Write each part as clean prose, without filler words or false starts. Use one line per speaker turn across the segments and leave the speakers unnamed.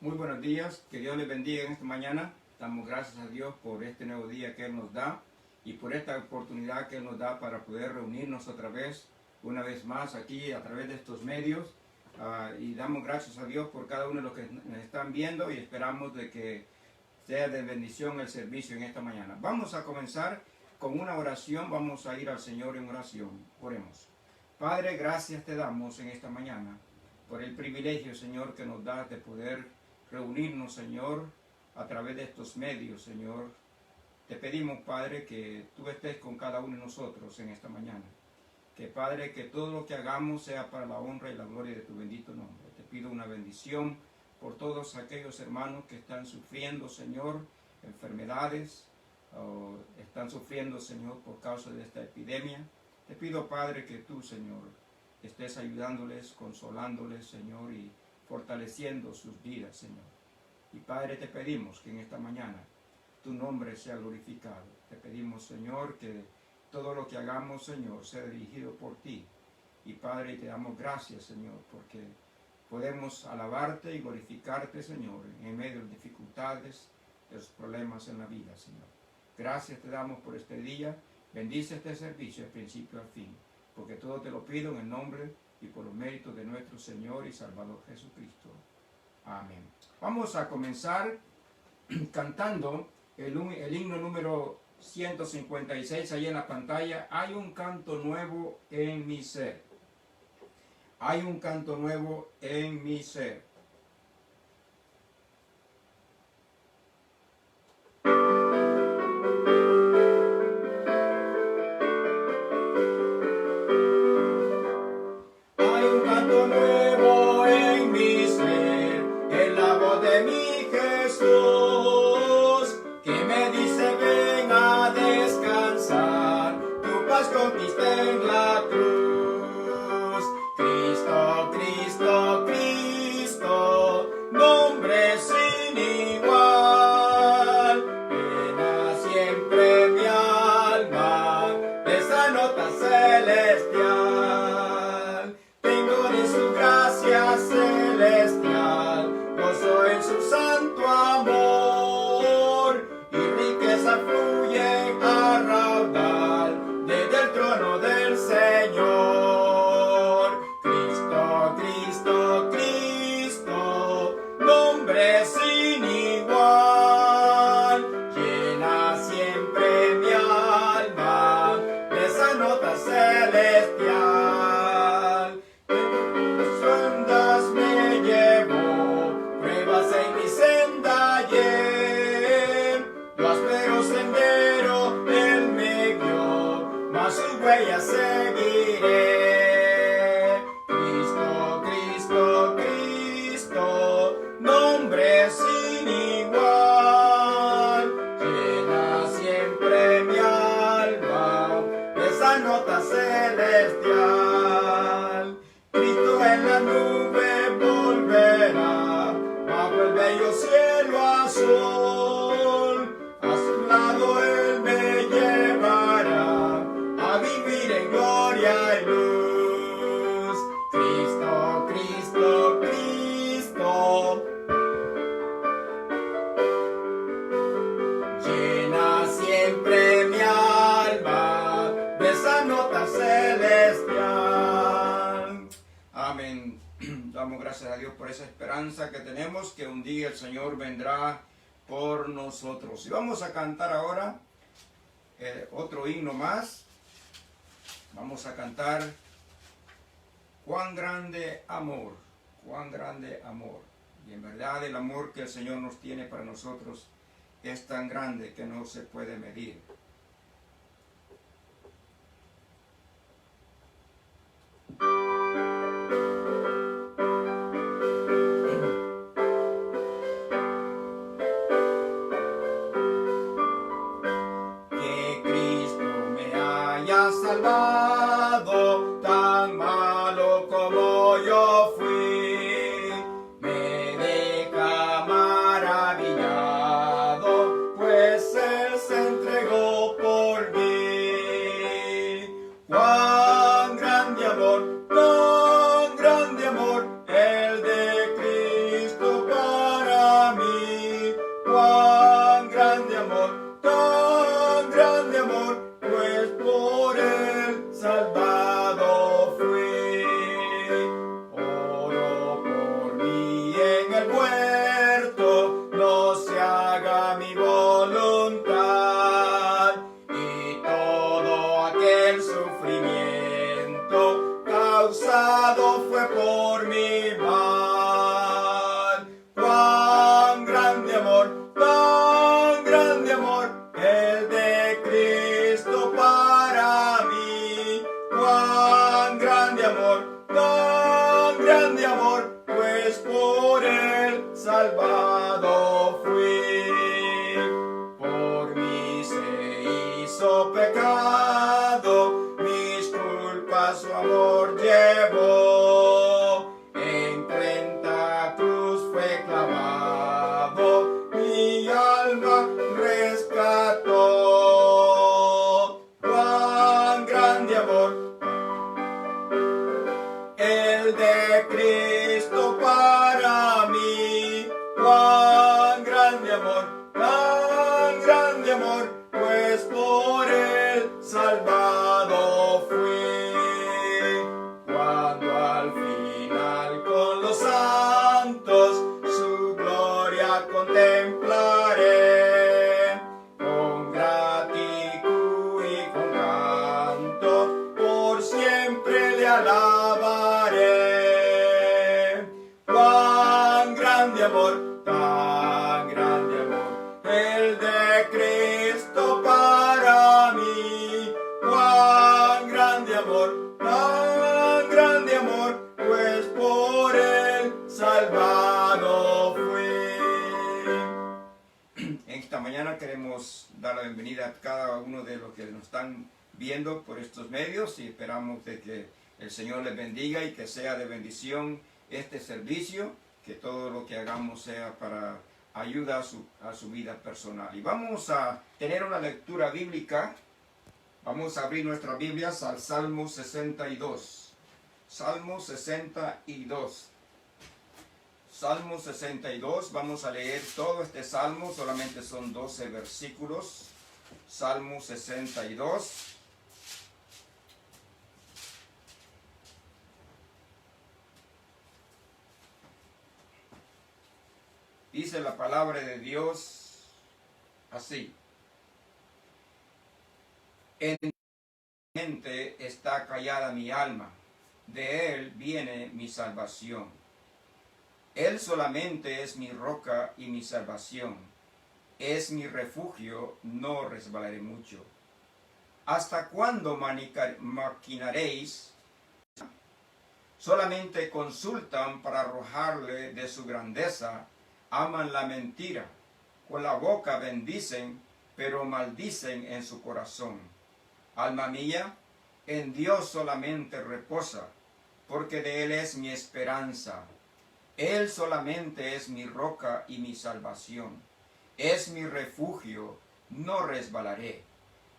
Muy buenos días, que Dios les bendiga en esta mañana. Damos gracias a Dios por este nuevo día que Él nos da y por esta oportunidad que Él nos da para poder reunirnos otra vez, una vez más aquí a través de estos medios. Y damos gracias a Dios por cada uno de los que nos están viendo y esperamos de que sea de bendición el servicio en esta mañana. Vamos a comenzar con una oración, vamos a ir al Señor en oración. Oremos. Padre, gracias te damos en esta mañana por el privilegio, Señor, que nos das de poder reunirnos, Señor, a través de estos medios, Señor. Te pedimos, Padre, que tú estés con cada uno de nosotros en esta mañana. Que, Padre, que todo lo que hagamos sea para la honra y la gloria de tu bendito nombre. Te pido una bendición por todos aquellos hermanos que están sufriendo, Señor, enfermedades, o están sufriendo, Señor, por causa de esta epidemia. Te pido, Padre, que tú, Señor, estés ayudándoles, consolándoles, Señor, y fortaleciendo sus vidas, Señor. Y Padre, te pedimos que en esta mañana tu nombre sea glorificado. Te pedimos, Señor, que todo lo que hagamos, Señor, sea dirigido por ti. Y Padre, te damos gracias, Señor, porque podemos alabarte y glorificarte, Señor, en medio de dificultades, de los problemas en la vida, Señor. Gracias te damos por este día. Bendice este servicio de principio al fin, porque todo te lo pido en el nombre y por los méritos de nuestro Señor y Salvador Jesucristo. Amén. Vamos a comenzar cantando el himno número 156 ahí en la pantalla. Hay un canto nuevo en mi ser. Hay un canto nuevo en mi ser. Damos gracias a Dios por esa esperanza que tenemos, que un día el Señor vendrá por nosotros. Y vamos a cantar ahora otro himno más. Vamos a cantar Cuán grande amor, cuán grande amor. Y en verdad el amor que el Señor nos tiene para nosotros es tan grande que no se puede medir.
Salvado, tan malo como yo fui, me deja maravillado, pues Él se entregó. causado fue por mi mal. Cuán grande amor, tan grande amor, el de Cristo para mí. Cuán grande amor, tan grande amor, pues por él salvado fui. Por mí se hizo pecado, mis culpas su amor llevó. En cuenta cruz fue clavado, mi alma rescató. Cuán grande amor, el de Cristo para mí. Cuán grande amor, tan grande amor, pues por él salvado fui. Cuando al final con los santos su gloria contemplaré, con gratitud y con canto por siempre le alabaré. Cuán grande amor, tan grande amor, el de Cristo para mí. Cuán grande amor, tan grande amor, pues por él salvado fui.
En esta mañana queremos dar la bienvenida a cada uno de los que nos están viendo por estos medios y esperamos de que el Señor les bendiga y que sea de bendición este servicio, que todo lo que hagamos sea para ayuda a su vida personal. Y vamos a tener una lectura bíblica. Vamos a abrir nuestras Biblias al Salmo 62. Salmo 62. Salmo 62, vamos a leer todo este salmo, solamente son 12 versículos. Salmo 62. Dice la palabra de Dios así: en mi mente está callada mi alma, de él viene mi salvación. Él solamente es mi roca y mi salvación, es mi refugio, no resbalaré mucho. ¿Hasta cuándo maquinaréis? Solamente consultan para arrojarle de su grandeza, aman la mentira, con la boca bendicen, pero maldicen en su corazón. Alma mía, en Dios solamente reposa, porque de Él es mi esperanza. Él solamente es mi roca y mi salvación, es mi refugio, no resbalaré.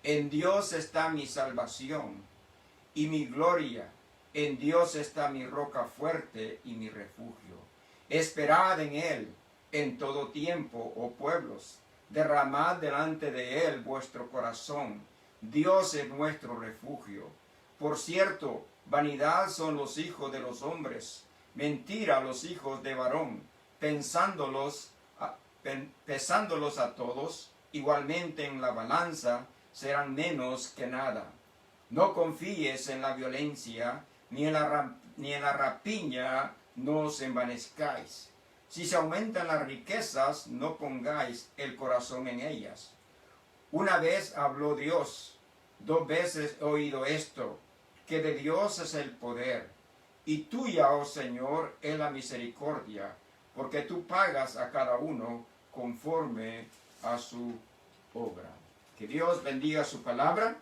En Dios está mi salvación y mi gloria, en Dios está mi roca fuerte y mi refugio. Esperad en Él en todo tiempo, oh pueblos, derramad delante de Él vuestro corazón. Dios es nuestro refugio. Por cierto, vanidad son los hijos de los hombres, mentira los hijos de varón, pesándolos a todos, igualmente en la balanza serán menos que nada. No confíes en la violencia, ni en la rapiña no os envanezcáis. Si se aumentan las riquezas, no pongáis el corazón en ellas. Una vez habló Dios, 2 veces he oído esto, que de Dios es el poder, y tuya, oh Señor, es la misericordia, porque tú pagas a cada uno conforme a su obra. Que Dios bendiga su palabra.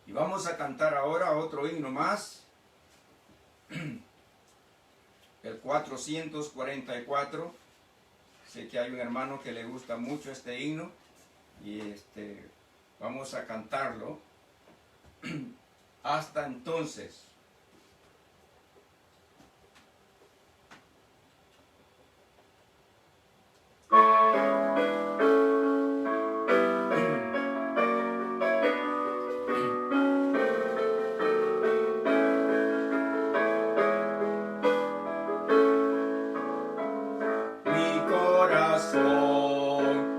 Y vamos a cantar ahora otro himno más. El 444. Sé que hay un hermano que le gusta mucho este himno. Y vamos a cantarlo. Hasta entonces.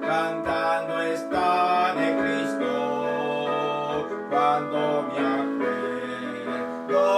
Cantando está de Cristo, cuando me acuerdo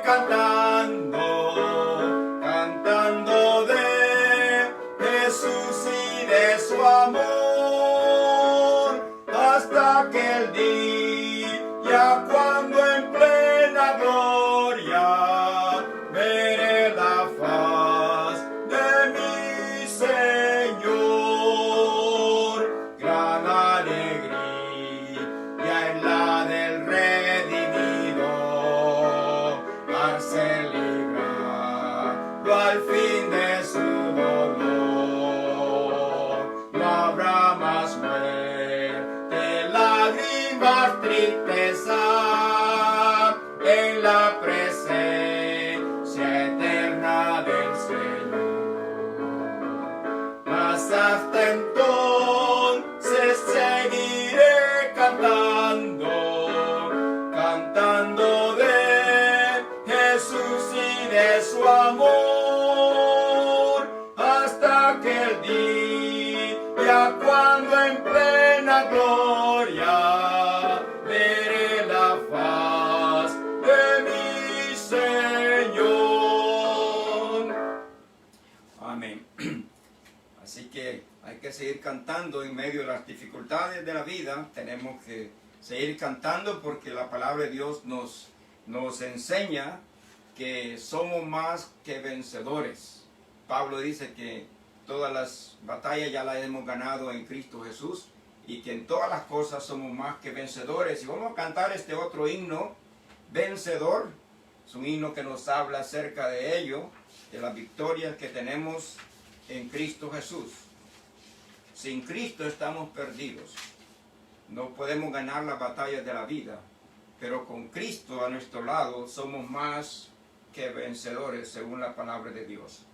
cantando, cantando de Jesús y de su amor, hasta aquel día cuando en plena gloria veré la faz de mi Señor. Gran alegría en la del redimido, al ser librado al fin de su dolor. No habrá más muerte, lágrimas, tristeza, en la presencia eterna del Señor. Mas hasta entonces seguiré cantando, cantando de Jesús y de su amor, hasta aquel día cuando en plena gloria veré la faz de mi Señor.
Amén. Así que hay que seguir cantando en medio de las dificultades de la vida. Tenemos que seguir cantando porque la palabra de Dios nos enseña que somos más que vencedores. Pablo dice que todas las batallas ya las hemos ganado en Cristo Jesús y que en todas las cosas somos más que vencedores. Y vamos a cantar este otro himno, Vencedor. Es un himno que nos habla acerca de ello, de las victorias que tenemos en Cristo Jesús. Sin Cristo estamos perdidos. No podemos ganar las batallas de la vida, pero con Cristo a nuestro lado somos más que vencedores según la palabra de Dios.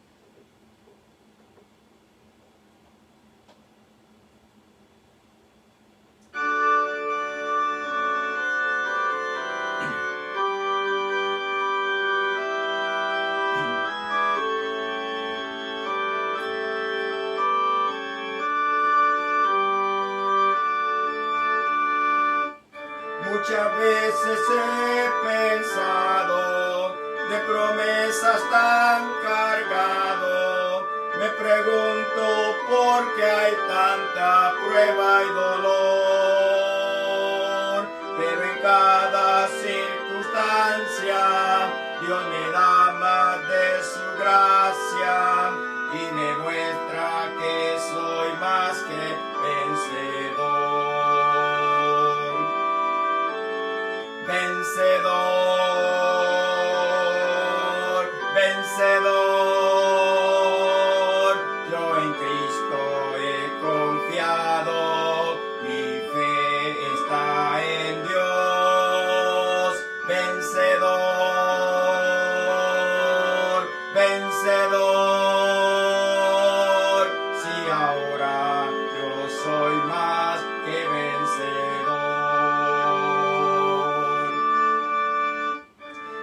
Muchas veces he pensado, de promesas tan cargado, me pregunto por qué hay tanta prueba y dolor. Pero en cada circunstancia Dios me da más de su gracia y me muestra que soy más que vencedor. Vencedor, vencedor, yo en Cristo he confiado, mi fe está en Dios. Vencedor, vencedor, si ahora yo soy más que vencedor.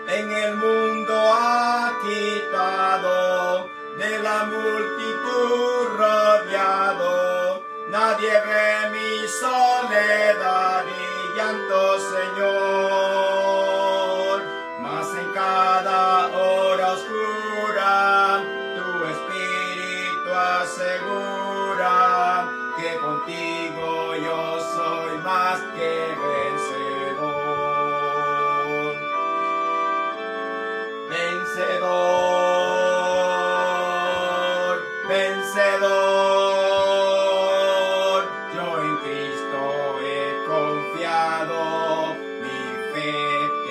En el mundo ha quitado, de la multitud rodeado, nadie ve mi soledad y llanto, Señor. Mas en cada hora oscura, tu espíritu asegura que contigo yo soy más que vencedor. Vencedor, vencedor, yo en Cristo he confiado, mi fe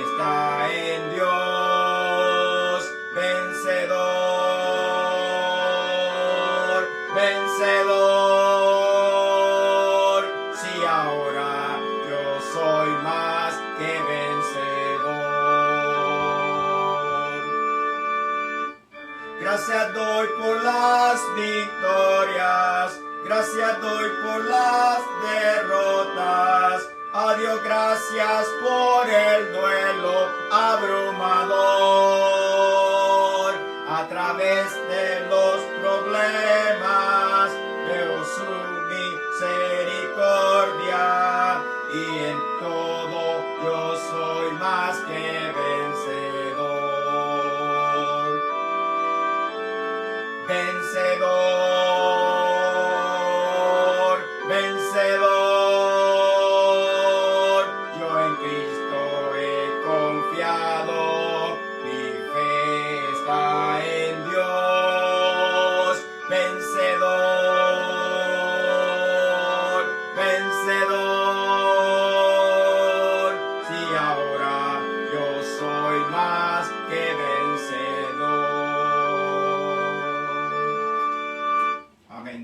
está en Dios. Vencedor, vencedor, si ahora yo soy más que vencedor. Gracias doy por las victorias, gracias doy por las derrotas. A Dios gracias por el duelo abrumador. A través de los problemas veo su misericordia y en todo yo soy más que vencedor.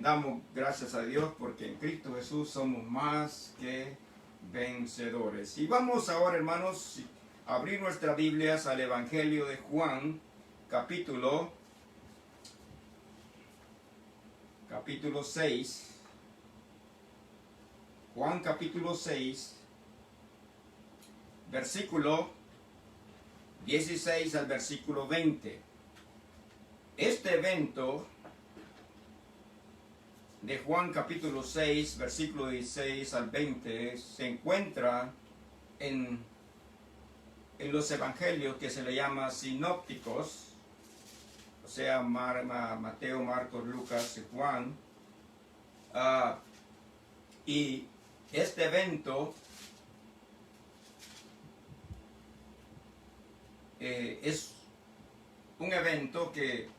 damos gracias a Dios porque en Cristo Jesús somos más que vencedores. Y vamos ahora, hermanos, a abrir nuestras Biblias al Evangelio de Juan, capítulo 6. Juan capítulo 6, versículo 16 al versículo 20. Este evento de Juan capítulo 6, versículo 16 al 20, se encuentra en los evangelios que se le llama sinópticos, o sea, Mateo, Marcos, Lucas y Juan. Y este evento es un evento que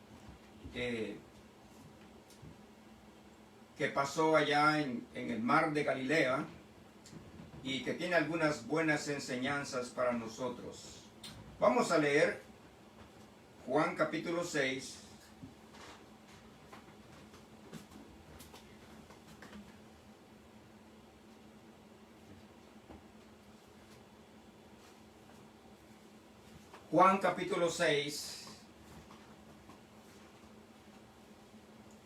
pasó allá en el mar de Galilea y que tiene algunas buenas enseñanzas para nosotros. Vamos a leer Juan capítulo 6. Juan capítulo 6,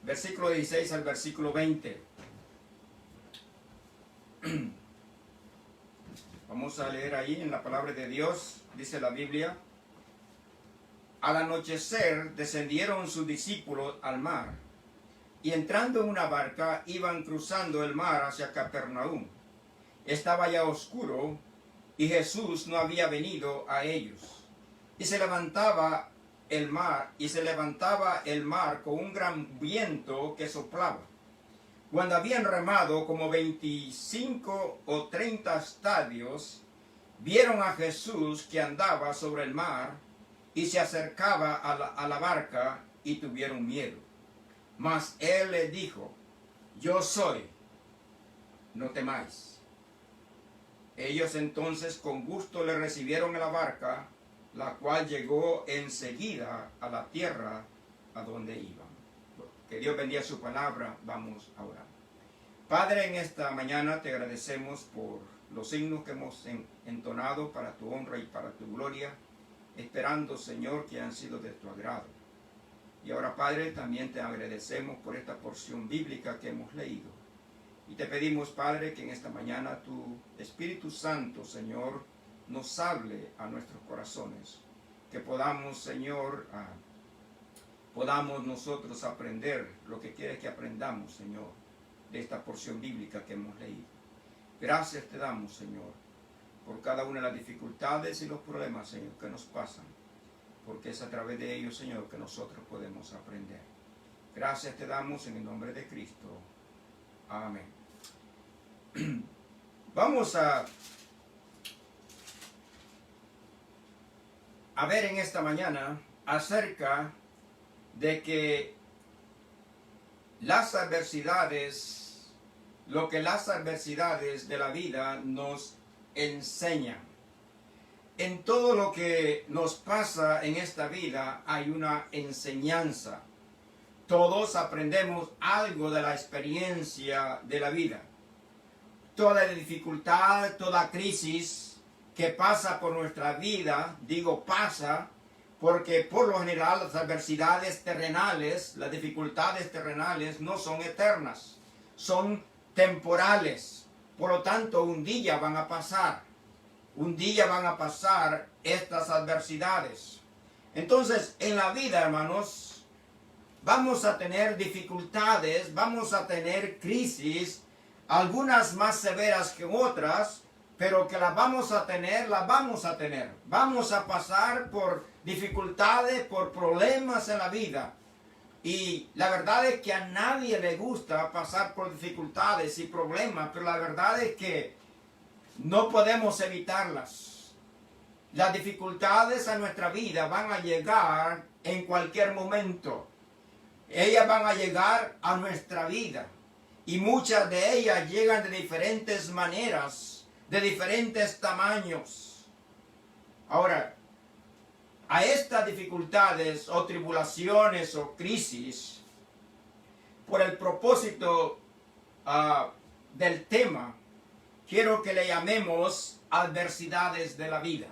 versículo 16 al versículo 20. Vamos a leer ahí en la palabra de Dios, dice la Biblia: al anochecer descendieron sus discípulos al mar, y entrando en una barca iban cruzando el mar hacia Capernaum. Estaba ya oscuro, y Jesús no había venido a ellos. Y se levantaba el mar con un gran viento que soplaba. Cuando habían remado como 25 o 30 estadios, vieron a Jesús que andaba sobre el mar y se acercaba a la barca, y tuvieron miedo. Mas él les dijo: yo soy, no temáis. Ellos entonces con gusto le recibieron en la barca, la cual llegó enseguida a la tierra a donde iban. Que Dios bendiga su palabra. Vamos a orar. Padre, en esta mañana te agradecemos por los signos que hemos entonado para tu honra y para tu gloria, esperando, Señor, que han sido de tu agrado. Y ahora, Padre, también te agradecemos por esta porción bíblica que hemos leído. Y te pedimos, Padre, que en esta mañana tu Espíritu Santo, Señor, nos hable a nuestros corazones, que podamos, Señor, podamos nosotros aprender lo que quieres que aprendamos, Señor, de esta porción bíblica que hemos leído. Gracias te damos, Señor, por cada una de las dificultades y los problemas, Señor, que nos pasan, porque es a través de ellos, Señor, que nosotros podemos aprender. Gracias te damos en el nombre de Cristo. Amén. Vamos a ver en esta mañana acerca de que las adversidades, lo que las adversidades de la vida nos enseñan. En todo lo que nos pasa en esta vida hay una enseñanza. Todos aprendemos algo de la experiencia de la vida. Toda dificultad, toda crisis que pasa por nuestra vida, digo pasa, porque por lo general las adversidades terrenales, las dificultades terrenales no son eternas, son temporales. Por lo tanto, un día van a pasar estas adversidades. Entonces, en la vida, hermanos, vamos a tener dificultades, vamos a tener crisis, algunas más severas que otras, pero que las vamos a tener. Vamos a pasar por dificultades, por problemas en la vida. Y la verdad es que a nadie le gusta pasar por dificultades y problemas, pero la verdad es que no podemos evitarlas. Las dificultades a nuestra vida van a llegar en cualquier momento. Ellas van a llegar a nuestra vida. Y muchas de ellas llegan de diferentes maneras, de diferentes tamaños. Ahora, a estas dificultades o tribulaciones o crisis, por el propósito del tema, quiero que le llamemos adversidades de la vida.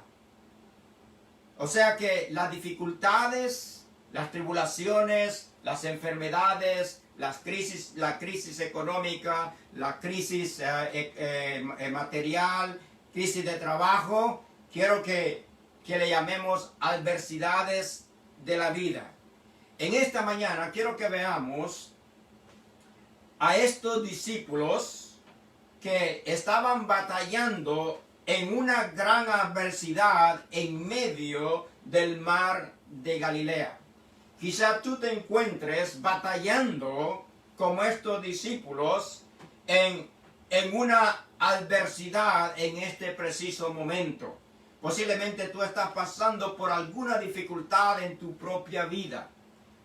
O sea que las dificultades, las tribulaciones, las enfermedades, la crisis económica, la crisis material, crisis de trabajo, quiero que le llamemos adversidades de la vida. En esta mañana quiero que veamos a estos discípulos que estaban batallando en una gran adversidad en medio del mar de Galilea. Quizá tú te encuentres batallando como estos discípulos en una adversidad en este preciso momento. Posiblemente tú estás pasando por alguna dificultad en tu propia vida.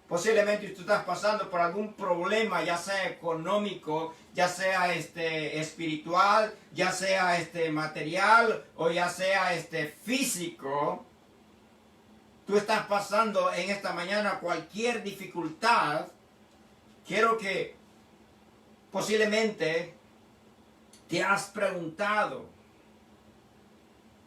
Posiblemente tú estás pasando por algún problema, ya sea económico, ya sea espiritual, ya sea material o ya sea físico. Tú estás pasando en esta mañana cualquier dificultad. Quiero que posiblemente te has preguntado,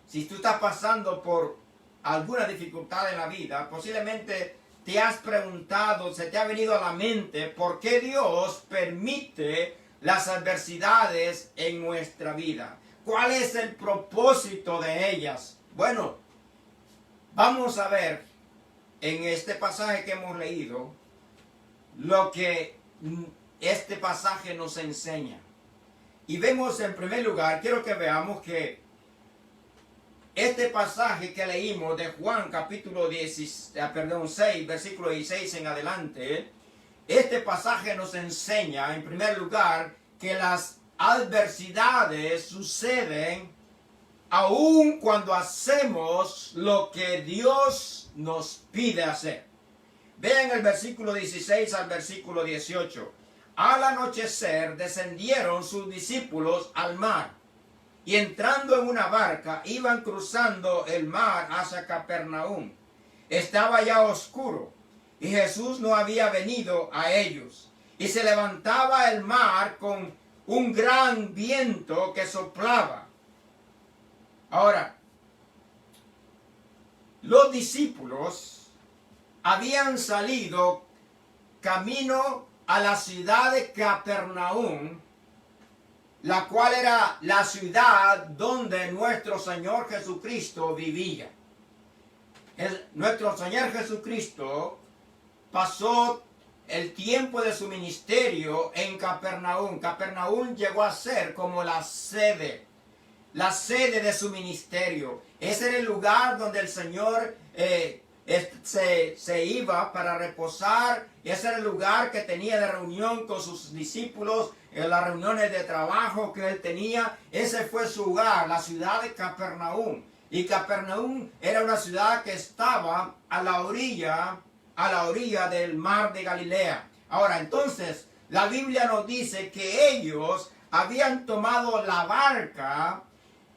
si tú estás pasando por alguna dificultad en la vida, posiblemente te has preguntado, se te ha venido a la mente, ¿por qué Dios permite las adversidades en nuestra vida? ¿Cuál es el propósito de ellas? Bueno, vamos a ver en este pasaje que hemos leído lo que este pasaje nos enseña. Y vemos en primer lugar, quiero que veamos que este pasaje que leímos de Juan capítulo 6, versículo 16 en adelante, este pasaje nos enseña en primer lugar que las adversidades suceden aun cuando hacemos lo que Dios nos pide hacer. Vean el versículo 16 al versículo 18. Al anochecer descendieron sus discípulos al mar, y entrando en una barca iban cruzando el mar hacia Capernaum. Estaba ya oscuro y Jesús no había venido a ellos. Y se levantaba el mar con un gran viento que soplaba. Ahora, los discípulos habían salido camino a la ciudad de Capernaum, la cual era la ciudad donde nuestro Señor Jesucristo vivía. Nuestro Señor Jesucristo pasó el tiempo de su ministerio en Capernaum. Capernaum llegó a ser como la sede de su ministerio. Ese era el lugar donde el Señor se iba para reposar. Ese era el lugar que tenía de reunión con sus discípulos, en las reuniones de trabajo que él tenía. Ese fue su hogar, la ciudad de Capernaum. Y Capernaum era una ciudad que estaba a la orilla del mar de Galilea. Ahora, entonces, la Biblia nos dice que ellos habían tomado la barca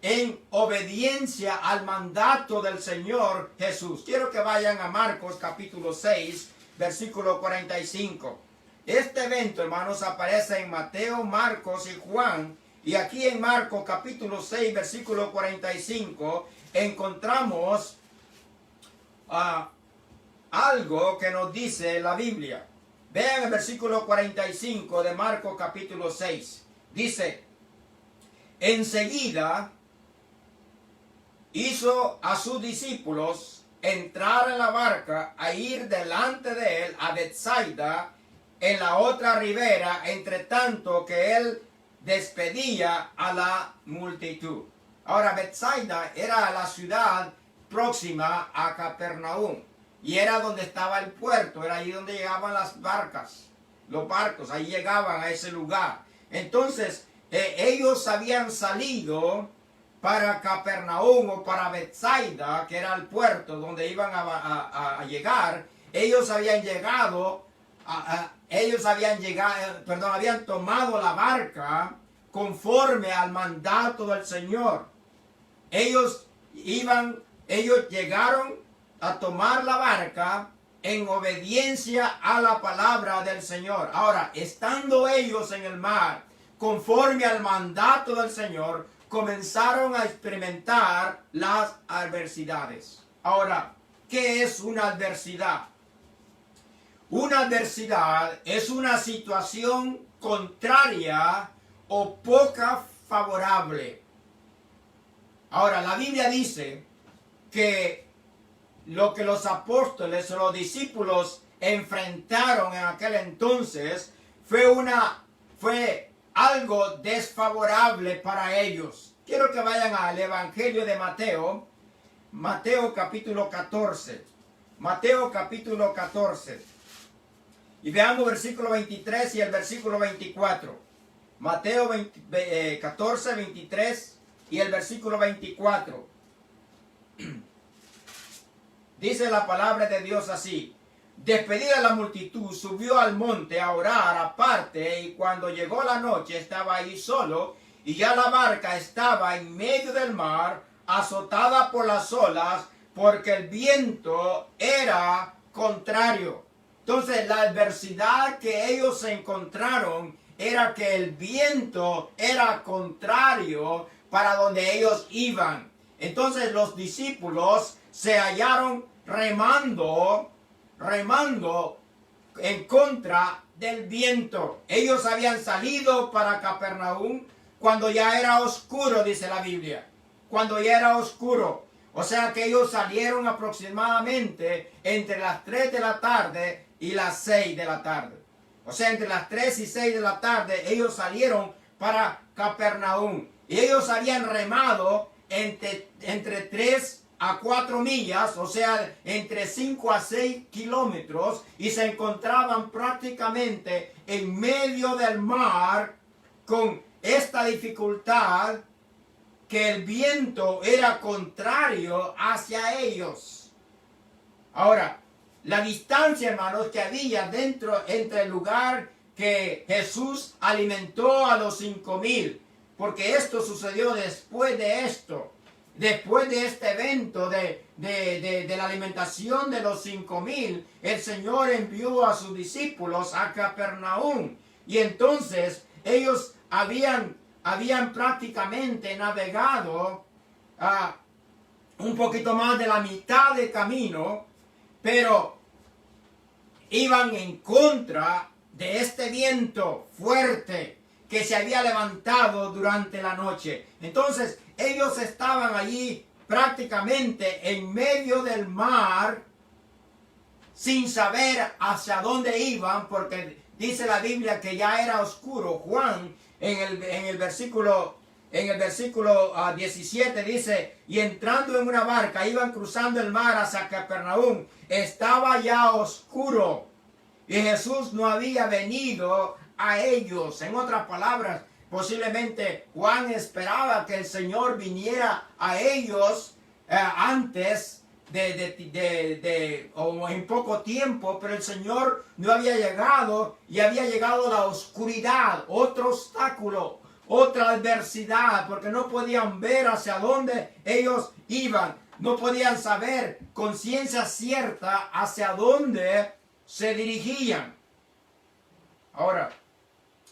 en obediencia al mandato del Señor Jesús. Quiero que vayan a Marcos capítulo 6, versículo 45. Este evento, hermanos, aparece en Mateo, Marcos y Juan. Y aquí en Marcos capítulo 6, versículo 45, encontramos algo que nos dice la Biblia. Vean el versículo 45 de Marcos capítulo 6. Dice, enseguida hizo a sus discípulos entrar en la barca a ir delante de él a Betsaida, en la otra ribera, entre tanto que él despedía a la multitud. Ahora, Betsaida era la ciudad próxima a Capernaum y era donde estaba el puerto, era ahí donde llegaban las barcas, los barcos, ahí llegaban a ese lugar. Entonces, ellos habían salido para Capernaum o para Betsaida, que era el puerto donde iban a llegar. Ellos habían tomado la barca conforme al mandato del Señor. Ellos llegaron a tomar la barca en obediencia a la palabra del Señor. Ahora, estando ellos en el mar, conforme al mandato del Señor, comenzaron a experimentar las adversidades. Ahora, ¿qué es una adversidad? Una adversidad es una situación contraria o poca favorable. Ahora, la Biblia dice que lo que los apóstoles o los discípulos enfrentaron en aquel entonces fue algo desfavorable para ellos. Quiero que vayan al Evangelio de Mateo, Mateo capítulo 14. Mateo capítulo 14. Y veamos versículo 23 y el versículo 24. Mateo 14, 23 y el versículo 24. Dice la palabra de Dios así: despedida la multitud, subió al monte a orar aparte, y cuando llegó la noche estaba ahí solo, y ya la barca estaba en medio del mar, azotada por las olas, porque el viento era contrario. Entonces la adversidad que ellos se encontraron era que el viento era contrario para donde ellos iban. Entonces los discípulos se hallaron remando en contra del viento. Ellos habían salido para Capernaum cuando ya era oscuro, dice la Biblia. Cuando ya era oscuro. O sea que ellos salieron aproximadamente entre las 3 de la tarde y las 6 de la tarde. O sea, entre las 3 y 6 de la tarde ellos salieron para Capernaum. Y ellos habían remado entre 3 a 4 millas, o sea, entre 5 a 6 kilómetros, y se encontraban prácticamente en medio del mar con esta dificultad que el viento era contrario hacia ellos. Ahora, la distancia, hermanos, que había entre el lugar que Jesús alimentó a los 5,000, porque esto sucedió después de esto. Después de este evento de la alimentación de los 5,000, el Señor envió a sus discípulos a Capernaum. Y entonces ellos habían prácticamente navegado un poquito más de la mitad del camino, pero iban en contra de este viento fuerte que se había levantado durante la noche. Entonces ellos estaban allí prácticamente en medio del mar sin saber hacia dónde iban, porque dice la Biblia que ya era oscuro. Juan en el versículo 17 dice: y entrando en una barca iban cruzando el mar hacia Capernaum. Estaba ya oscuro y Jesús no había venido a ellos. En otras palabras, posiblemente Juan esperaba que el Señor viniera a ellos antes o en poco tiempo, pero el Señor no había llegado, y había llegado la oscuridad, otro obstáculo, otra adversidad, porque no podían ver hacia dónde ellos iban, no podían saber con ciencia cierta hacia dónde se dirigían. Ahora,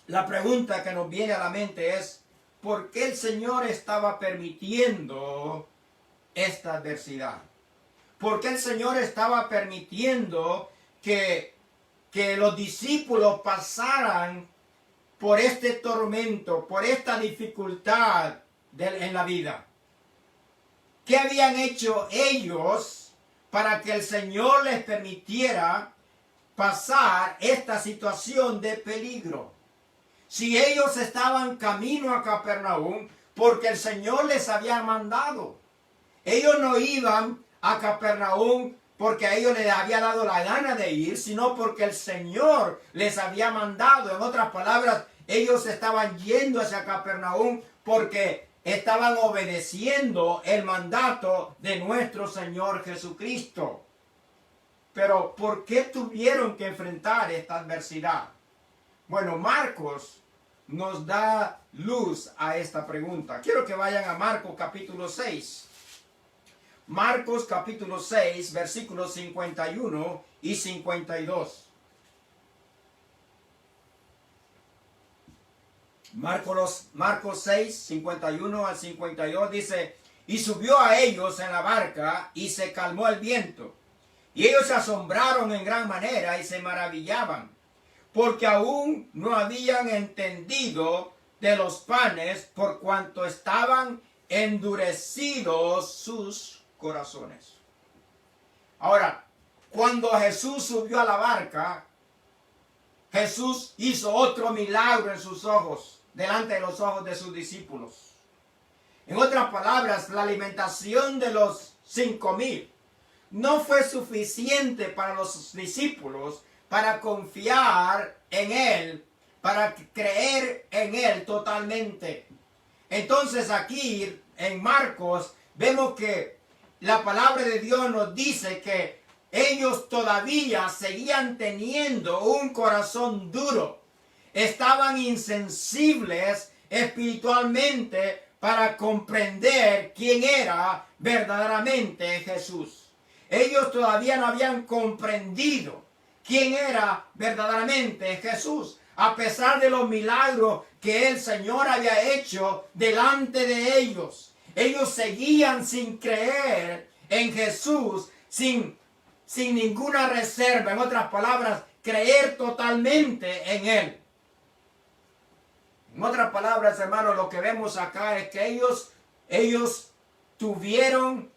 la pregunta que nos viene a la mente es: ¿por qué el Señor estaba permitiendo esta adversidad? ¿Por qué el Señor estaba permitiendo que los discípulos pasaran por este tormento, por esta dificultad en la vida? ¿Qué habían hecho ellos para que el Señor les permitiera pasar esta situación de peligro? Si ellos estaban camino a Capernaum, porque el Señor les había mandado. Ellos no iban a Capernaum porque a ellos les había dado la gana de ir, sino porque el Señor les había mandado. En otras palabras, ellos estaban yendo hacia Capernaum porque estaban obedeciendo el mandato de nuestro Señor Jesucristo. Pero ¿por qué tuvieron que enfrentar esta adversidad? Bueno, Marcos nos da luz a esta pregunta. Quiero que vayan a Marcos capítulo 6. Marcos capítulo 6, versículos 51 y 52. Marcos 6, 51 al 52 dice: y subió a ellos en la barca y se calmó el viento. Y ellos se asombraron en gran manera y se maravillaban, porque aún no habían entendido de los panes, por cuanto estaban endurecidos sus corazones. Ahora, cuando Jesús subió a la barca, Jesús hizo otro milagro en sus ojos, delante de los ojos de sus discípulos. En otras palabras, la alimentación de los 5,000 no fue suficiente para los discípulos para confiar en Él, para creer en Él totalmente. Entonces aquí en Marcos vemos que la palabra de Dios nos dice que ellos todavía seguían teniendo un corazón duro. Estaban insensibles espiritualmente para comprender quién era verdaderamente Jesús. Ellos todavía no habían comprendido quién era verdaderamente Jesús, a pesar de los milagros que el Señor había hecho delante de ellos. Ellos seguían sin creer en Jesús, sin ninguna reserva. En otras palabras, creer totalmente en Él. En otras palabras, hermanos, lo que vemos acá es que ellos estuvieron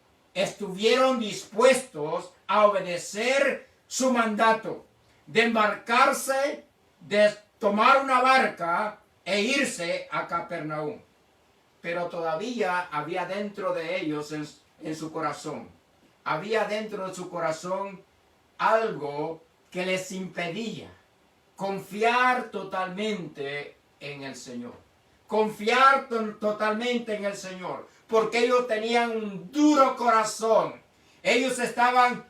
dispuestos a obedecer su mandato de embarcarse, de tomar una barca e irse a Capernaum. Pero todavía había dentro de ellos, en su corazón, había dentro de su corazón algo que les impedía confiar totalmente en el Señor. Confiar totalmente en el Señor. Porque ellos tenían un duro corazón. Ellos estaban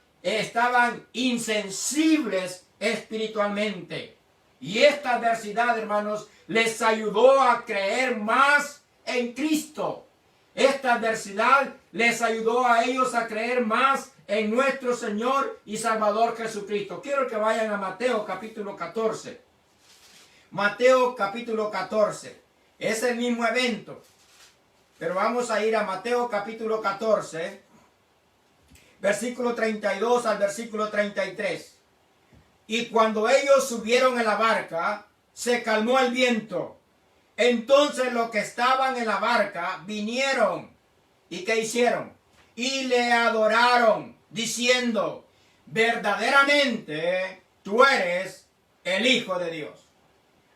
insensibles espiritualmente. Y esta adversidad, hermanos, les ayudó a creer más en Cristo. Esta adversidad les ayudó a ellos a creer más en nuestro Señor y Salvador Jesucristo. Quiero que vayan a Mateo capítulo 14. Mateo capítulo 14. Es el mismo evento. Pero vamos a ir a Mateo capítulo 14, versículo 32 al versículo 33. Y cuando ellos subieron en la barca, se calmó el viento. Entonces los que estaban en la barca vinieron. ¿Y qué hicieron? Y le adoraron, diciendo: verdaderamente tú eres el Hijo de Dios.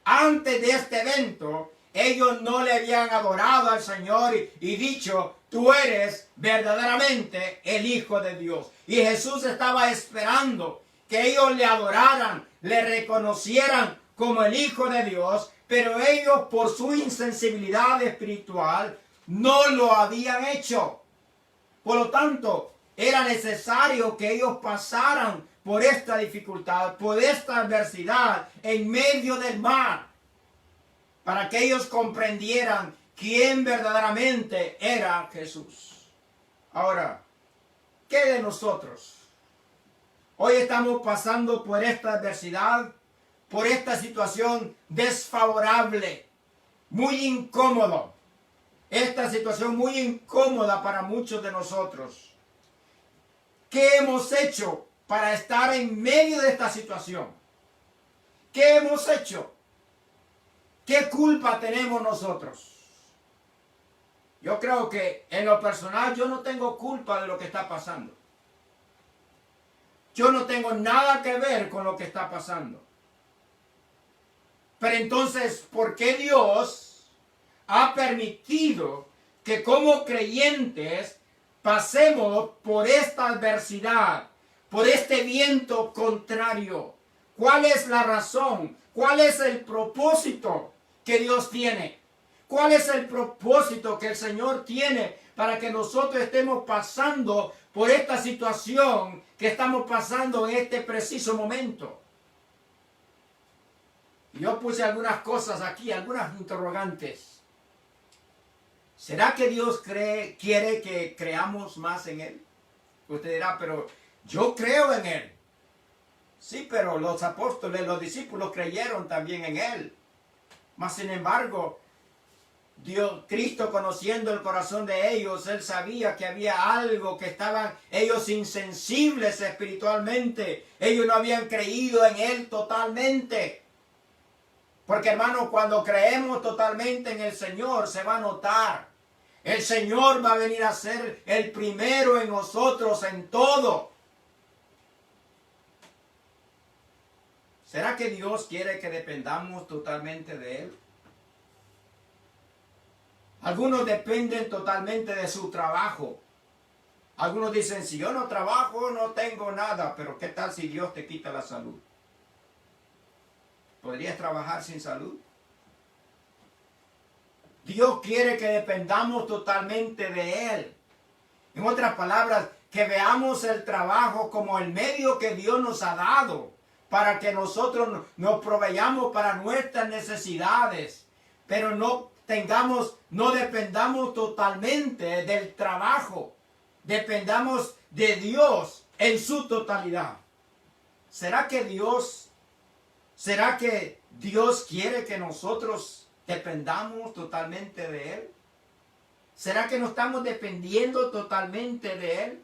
Antes de este evento, ellos no le habían adorado al Señor y dicho: tú eres verdaderamente el Hijo de Dios. Y Jesús estaba esperando que ellos le adoraran, le reconocieran como el Hijo de Dios, pero ellos, por su insensibilidad espiritual, no lo habían hecho. Por lo tanto, era necesario que ellos pasaran por esta dificultad, por esta adversidad en medio del mar, para que ellos comprendieran quién verdaderamente era Jesús. Ahora, ¿qué de nosotros? Hoy estamos pasando por esta adversidad, por esta situación desfavorable, muy incómodo. Esta situación muy incómoda para muchos de nosotros. ¿Qué hemos hecho para estar en medio de esta situación? ¿Qué hemos hecho? ¿Qué culpa tenemos nosotros? Yo creo que en lo personal yo no tengo culpa de lo que está pasando. Yo no tengo nada que ver con lo que está pasando. Pero entonces, ¿por qué Dios ha permitido que como creyentes pasemos por esta adversidad, por este viento contrario? ¿Cuál es la razón? ¿Cuál es el propósito que Dios tiene? ¿Cuál es el propósito que el Señor tiene para que nosotros estemos pasando por esta situación que estamos pasando en este preciso momento? Yo puse algunas cosas aquí, algunas interrogantes. ¿Será que Dios quiere que creamos más en Él? Usted dirá, pero yo creo en Él. Sí, pero los apóstoles, los discípulos creyeron también en Él. Mas sin embargo, Cristo, conociendo el corazón de ellos, Él sabía que había algo, que estaban ellos insensibles espiritualmente. Ellos no habían creído en Él totalmente. Porque, hermano, cuando creemos totalmente en el Señor, se va a notar. El Señor va a venir a ser el primero en nosotros en todo. ¿Será que Dios quiere que dependamos totalmente de Él? Algunos dependen totalmente de su trabajo. Algunos dicen, si yo no trabajo, no tengo nada. Pero ¿qué tal si Dios te quita la salud? ¿Podrías trabajar sin salud? Dios quiere que dependamos totalmente de Él. En otras palabras, que veamos el trabajo como el medio que Dios nos ha dado para que nosotros nos proveyamos para nuestras necesidades, pero no dependamos totalmente del trabajo, dependamos de Dios en su totalidad. ¿Será que Dios quiere que nosotros dependamos totalmente de Él? ¿Será que no estamos dependiendo totalmente de Él?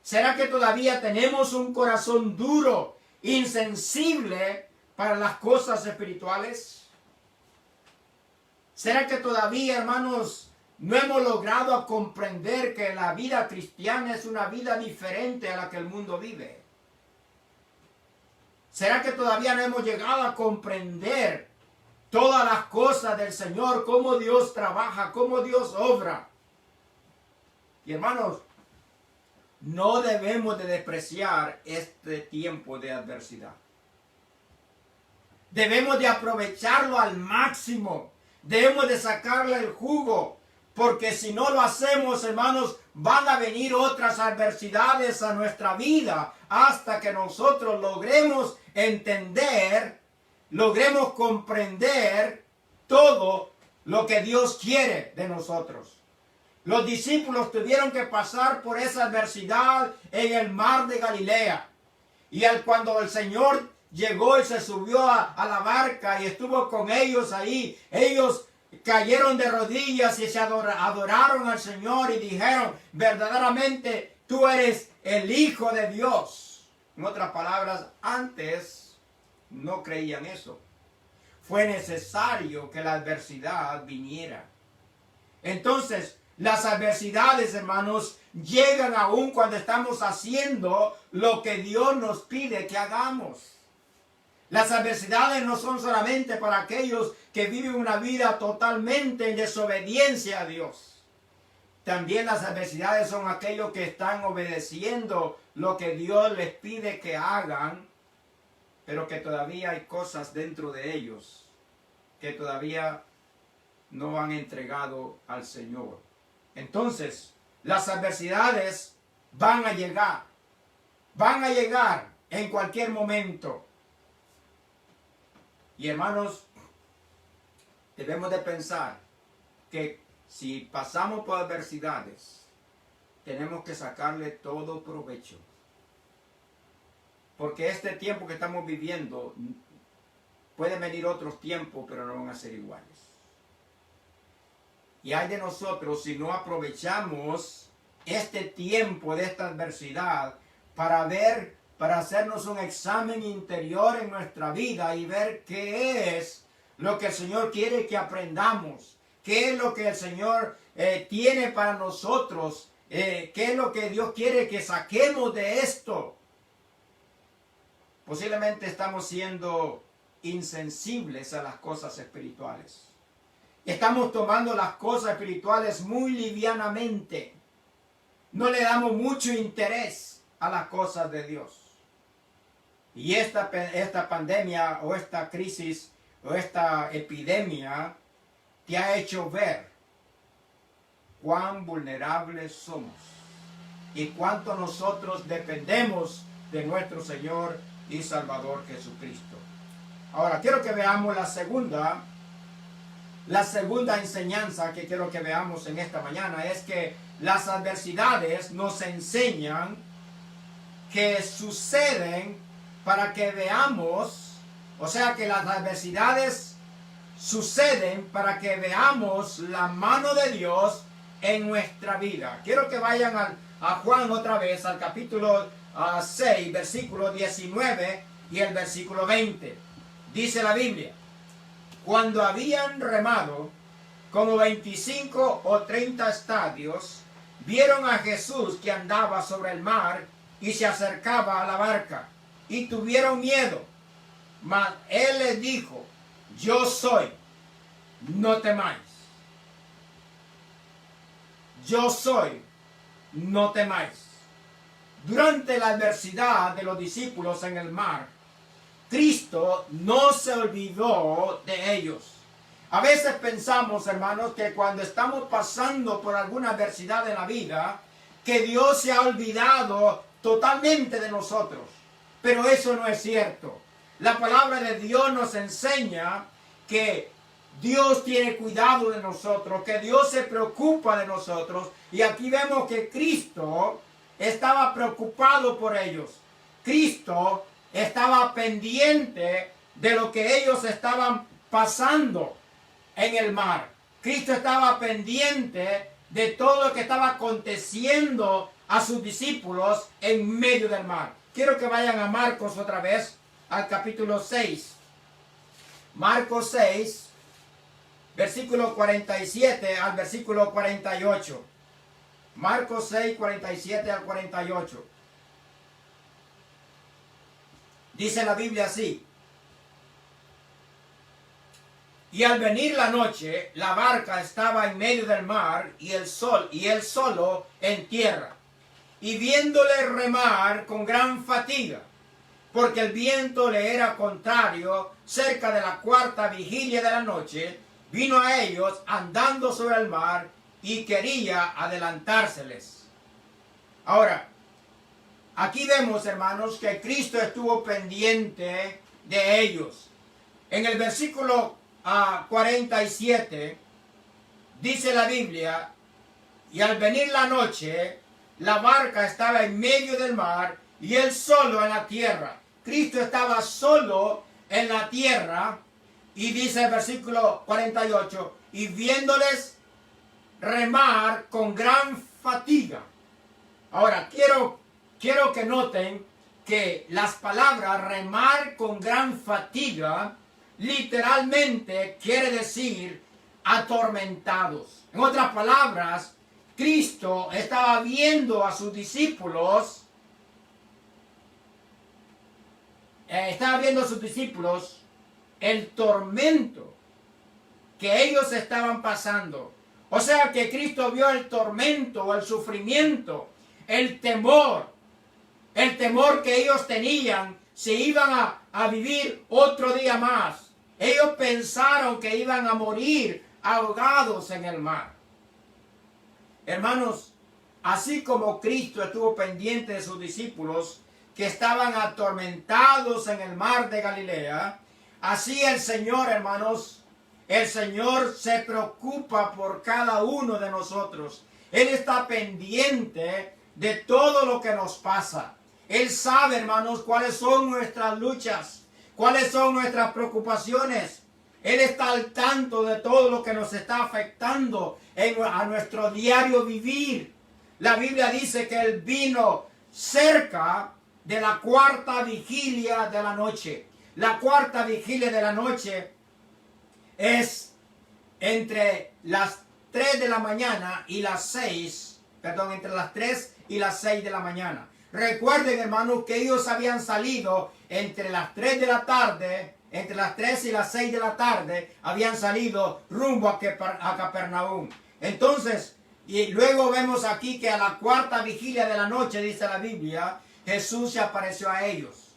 ¿Será que todavía tenemos un corazón duro, insensible para las cosas espirituales? ¿Será que todavía, hermanos, no hemos logrado comprender que la vida cristiana es una vida diferente a la que el mundo vive? ¿Será que todavía no hemos llegado a comprender todas las cosas del Señor, cómo Dios trabaja, cómo Dios obra? Y hermanos, no debemos de despreciar este tiempo de adversidad. Debemos de aprovecharlo al máximo. Debemos de sacarle el jugo. Porque si no lo hacemos, hermanos, van a venir otras adversidades a nuestra vida hasta que nosotros logremos entender, logremos comprender todo lo que Dios quiere de nosotros. Los discípulos tuvieron que pasar por esa adversidad en el mar de Galilea. Y cuando el Señor llegó y se subió a la barca y estuvo con ellos ahí, ellos cayeron de rodillas y se adoraron al Señor y dijeron, verdaderamente tú eres el Hijo de Dios. En otras palabras, antes no creían eso. Fue necesario que la adversidad viniera. Entonces, las adversidades, hermanos, llegan aún cuando estamos haciendo lo que Dios nos pide que hagamos. Las adversidades no son solamente para aquellos que viven una vida totalmente en desobediencia a Dios. También las adversidades son aquellos que están obedeciendo lo que Dios les pide que hagan, pero que todavía hay cosas dentro de ellos que todavía no han entregado al Señor. Entonces, las adversidades van a llegar en cualquier momento. Y hermanos, debemos de pensar que si pasamos por adversidades, tenemos que sacarle todo provecho. Porque este tiempo que estamos viviendo, pueden venir otros tiempos, pero no van a ser iguales. Y hay de nosotros si no aprovechamos este tiempo de esta adversidad para hacernos un examen interior en nuestra vida y ver qué es lo que el Señor quiere que aprendamos, qué es lo que el Señor tiene para nosotros, qué es lo que Dios quiere que saquemos de esto. Posiblemente estamos siendo insensibles a las cosas espirituales. Estamos tomando las cosas espirituales muy livianamente. No le damos mucho interés a las cosas de Dios. Y esta pandemia o esta crisis o esta epidemia te ha hecho ver cuán vulnerables somos y cuánto nosotros dependemos de nuestro Señor y Salvador Jesucristo. Ahora quiero que veamos la segunda enseñanza que quiero que veamos en esta mañana, es que
las adversidades nos enseñan que suceden para que veamos, o sea que las adversidades suceden para que veamos la mano de Dios en nuestra vida. Quiero que vayan a Juan otra vez, al capítulo 6, versículo 19 y el versículo 20. Dice la Biblia: cuando habían remado como 25 o 30 estadios, vieron a Jesús que andaba sobre el mar y se acercaba a la barca, y tuvieron miedo. Mas él les dijo: yo soy, no temáis. Yo soy, no temáis. Durante la adversidad de los discípulos en el mar, Cristo no se olvidó de ellos. A veces pensamos, hermanos, que cuando estamos pasando por alguna adversidad en la vida, que Dios se ha olvidado totalmente de nosotros. Pero eso no es cierto. La palabra de Dios nos enseña que Dios tiene cuidado de nosotros, que Dios se preocupa de nosotros. Y aquí vemos que Cristo estaba preocupado por ellos. Cristo estaba pendiente de lo que ellos estaban pasando en el mar. Cristo estaba pendiente de todo lo que estaba aconteciendo a sus discípulos en medio del mar. Quiero que vayan a Marcos otra vez, al capítulo 6. Marcos 6, versículo 47 al versículo 48. Marcos 6, 47 al 48. Dice la Biblia así: y al venir la noche, la barca estaba en medio del mar y él solo en tierra. Y viéndole remar con gran fatiga, porque el viento le era contrario, cerca de la cuarta vigilia de la noche, vino a ellos andando sobre el mar y quería adelantárseles. Ahora, aquí vemos, hermanos, que Cristo estuvo pendiente de ellos. En el versículo 47 dice la Biblia: y al venir la noche, la barca estaba en medio del mar y él solo en la tierra. Cristo estaba solo en la tierra, y dice el versículo 48, y viéndoles remar con gran fatiga. Ahora, quiero que noten que las palabras remar con gran fatiga literalmente quiere decir atormentados. En otras palabras, Cristo estaba viendo a sus discípulos, el tormento que ellos estaban pasando. O sea que Cristo vio el tormento, el sufrimiento, el temor que ellos tenían si iban a vivir otro día más. Ellos pensaron que iban a morir ahogados en el mar. Hermanos, así como Cristo estuvo pendiente de sus discípulos que estaban atormentados en el mar de Galilea, así el Señor, hermanos, el Señor se preocupa por cada uno de nosotros. Él está pendiente de todo lo que nos pasa. Él sabe, hermanos, cuáles son nuestras luchas, cuáles son nuestras preocupaciones. Él está al tanto de todo lo que nos está afectando a nuestro diario vivir. La Biblia dice que Él vino cerca de la cuarta vigilia de la noche. La cuarta vigilia de la noche es entre las 3 de la mañana y las 6, entre las 3 y las 6 de la mañana. Recuerden, hermanos, que ellos habían salido entre las 3 de la tarde, entre las 3 y las 6 de la tarde, habían salido rumbo a Capernaum. Entonces, y luego vemos aquí que a la cuarta vigilia de la noche, dice la Biblia, Jesús se apareció a ellos.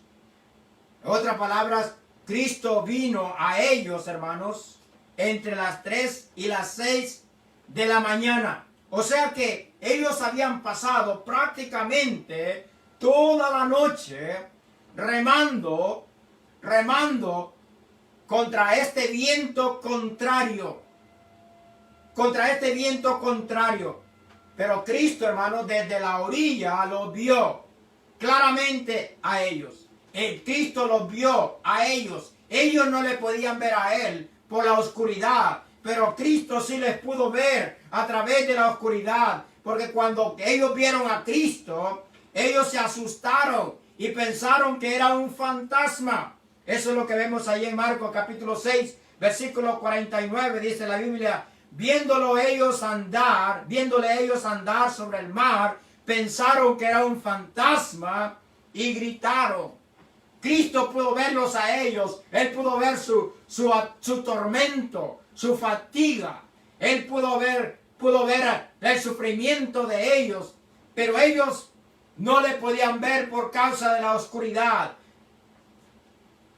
En otras palabras, Cristo vino a ellos, hermanos, entre las 3 y las 6 de la mañana. O sea que ellos habían pasado prácticamente toda la noche remando contra este viento contrario. Pero Cristo, hermano, desde la orilla los vio claramente a ellos. El Cristo los vio a ellos. Ellos no le podían ver a Él por la oscuridad, pero Cristo sí les pudo ver a través de la oscuridad. Porque cuando ellos vieron a Cristo, ellos se asustaron y pensaron que era un fantasma. Eso es lo que vemos ahí en Marcos capítulo 6, versículo 49, dice la Biblia: viéndole ellos andar sobre el mar, pensaron que era un fantasma y gritaron. Cristo pudo verlos a ellos. Él pudo ver su tormento, su fatiga. Él pudo ver el sufrimiento de ellos. Pero ellos no le podían ver por causa de la oscuridad.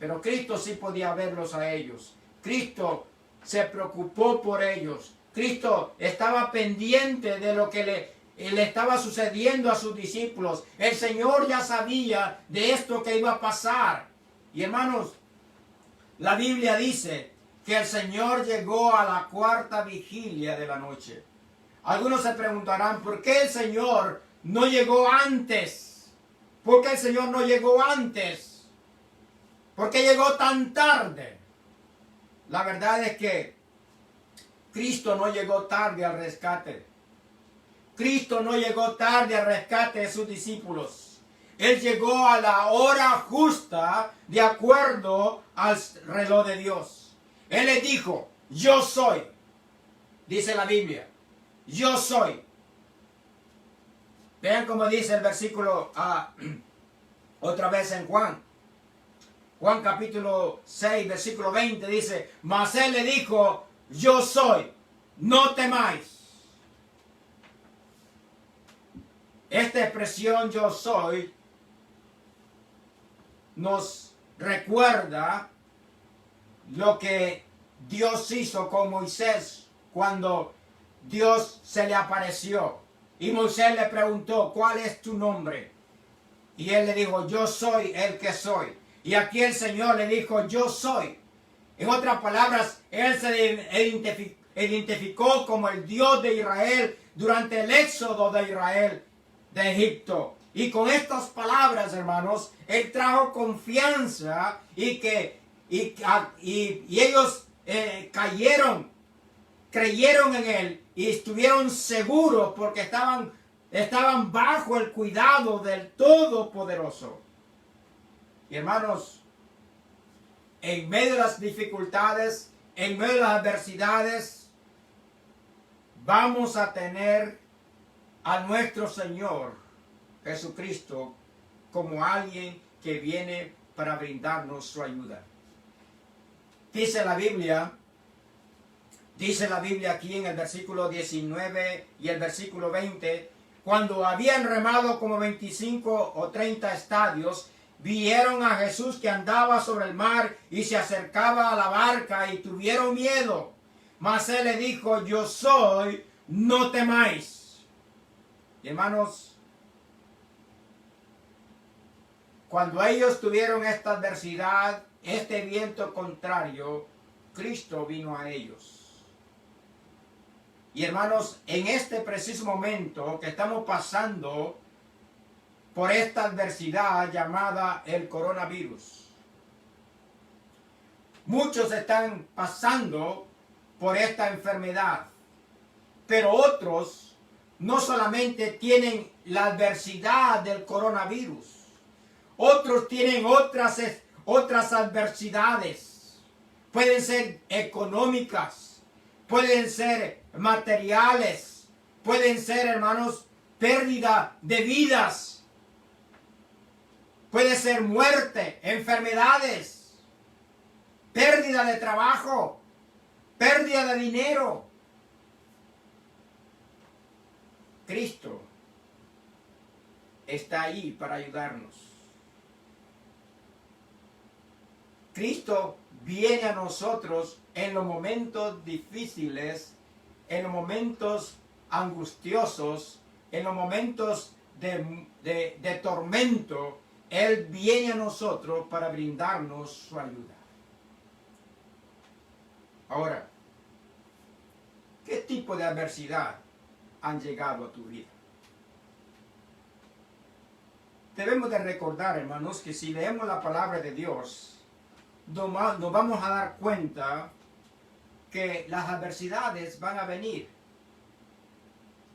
Pero Cristo sí podía verlos a ellos. Cristo se preocupó por ellos. Cristo estaba pendiente de lo que le estaba sucediendo a sus discípulos. El Señor ya sabía de esto que iba a pasar. Y hermanos, la Biblia dice que el Señor llegó a la cuarta vigilia de la noche. Algunos se preguntarán, ¿por qué el Señor no llegó antes? ¿Por qué el Señor no llegó antes? ¿Por qué llegó tan tarde? La verdad es que Cristo no llegó tarde al rescate. Cristo no llegó tarde al rescate de sus discípulos. Él llegó a la hora justa de acuerdo al reloj de Dios. Él les dijo: yo soy. Dice la Biblia: yo soy. Vean cómo dice el versículo otra vez en Juan. Juan capítulo 6, versículo 20 dice: mas Él le dijo: yo soy, no temáis. Esta expresión yo soy nos recuerda lo que Dios hizo con Moisés cuando Dios se le apareció. Y Moisés le preguntó: ¿cuál es tu nombre? Y él le dijo: yo soy el que soy. Y aquí el Señor le dijo: yo soy. En otras palabras, Él se identificó como el Dios de Israel durante el éxodo de Israel de Egipto. Y con estas palabras, hermanos, Él trajo confianza y ellos creyeron en Él y estuvieron seguros porque estaban bajo el cuidado del Todopoderoso. Y hermanos, en medio de las dificultades, en medio de las adversidades, vamos a tener a nuestro Señor Jesucristo como alguien que viene para brindarnos su ayuda. Dice la Biblia aquí en el versículo 19 y el versículo 20, cuando habían remado como 25 o 30 estadios, vieron a Jesús que andaba sobre el mar y se acercaba a la barca y tuvieron miedo. Mas Él le dijo: yo soy, no temáis. Y hermanos, cuando ellos tuvieron esta adversidad, este viento contrario, Cristo vino a ellos. Y hermanos, en este preciso momento que estamos pasando por esta adversidad llamada el coronavirus, muchos están pasando por esta enfermedad, pero otros no solamente tienen la adversidad del coronavirus, otros tienen otras adversidades. Pueden ser económicas, pueden ser materiales, pueden ser, hermanos, pérdida de vidas, puede ser muerte, enfermedades, pérdida de trabajo, pérdida de dinero. Cristo está ahí para ayudarnos. Cristo viene a nosotros en los momentos difíciles, en los momentos angustiosos, en los momentos de tormento. Él viene a nosotros para brindarnos su ayuda. Ahora, ¿qué tipo de adversidad han llegado a tu vida. Debemos de recordar, hermanos, que si leemos la palabra de Dios, nos vamos a dar cuenta que las adversidades van a venir,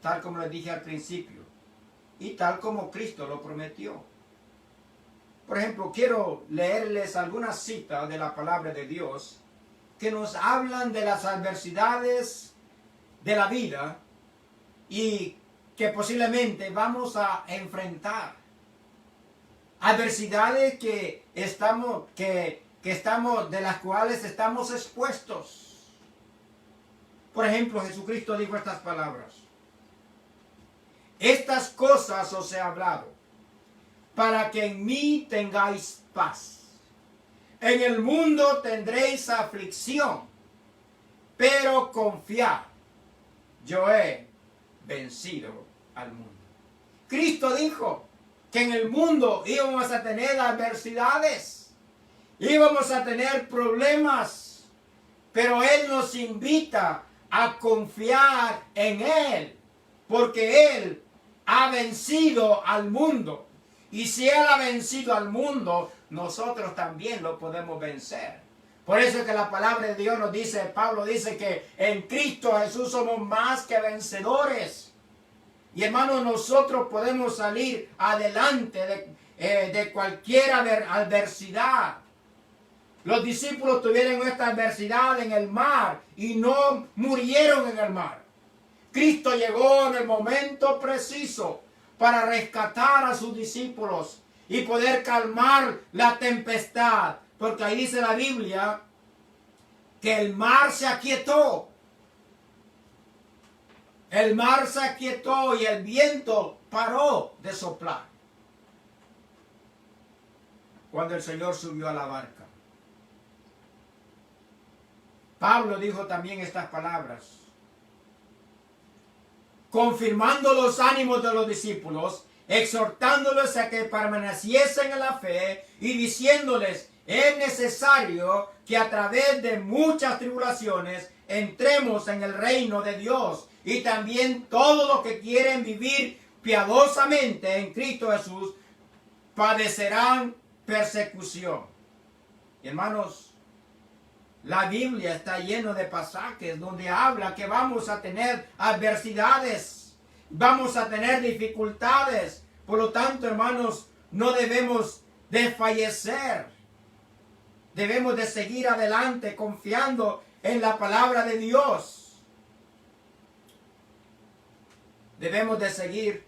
tal como les dije al principio, y tal como Cristo lo prometió. Por ejemplo, quiero leerles algunas citas de la palabra de Dios que nos hablan de las adversidades de la vida y que posiblemente vamos a enfrentar. Adversidades de las cuales estamos expuestos. Por ejemplo, Jesucristo dijo estas palabras: estas cosas os he hablado, para que en mí tengáis paz. En el mundo tendréis aflicción, pero confiad, yo he vencido al mundo. Cristo dijo que en el mundo íbamos a tener adversidades, íbamos a tener problemas, pero Él nos invita a confiar en Él, porque Él ha vencido al mundo. Y si Él ha vencido al mundo, nosotros también lo podemos vencer. Por eso es que la palabra de Dios nos dice, Pablo dice que en Cristo Jesús somos más que vencedores. Y hermanos, nosotros podemos salir adelante de cualquier adversidad. Los discípulos tuvieron esta adversidad en el mar y no murieron en el mar. Cristo llegó en el momento preciso para rescatar a sus discípulos y poder calmar la tempestad. Porque ahí dice la Biblia que el mar se aquietó. El mar se aquietó y el viento paró de soplar cuando el Señor subió a la barca. Pablo dijo también estas palabras, confirmando los ánimos de los discípulos, exhortándoles a que permaneciesen en la fe y diciéndoles, es necesario que a través de muchas tribulaciones entremos en el reino de Dios. Y también todos los que quieren vivir piadosamente en Cristo Jesús padecerán persecución. Y hermanos, la Biblia está llena de pasajes donde habla que vamos a tener adversidades, vamos a tener dificultades. Por lo tanto, hermanos, no debemos desfallecer. Debemos de seguir adelante confiando en la palabra de Dios. Debemos de seguir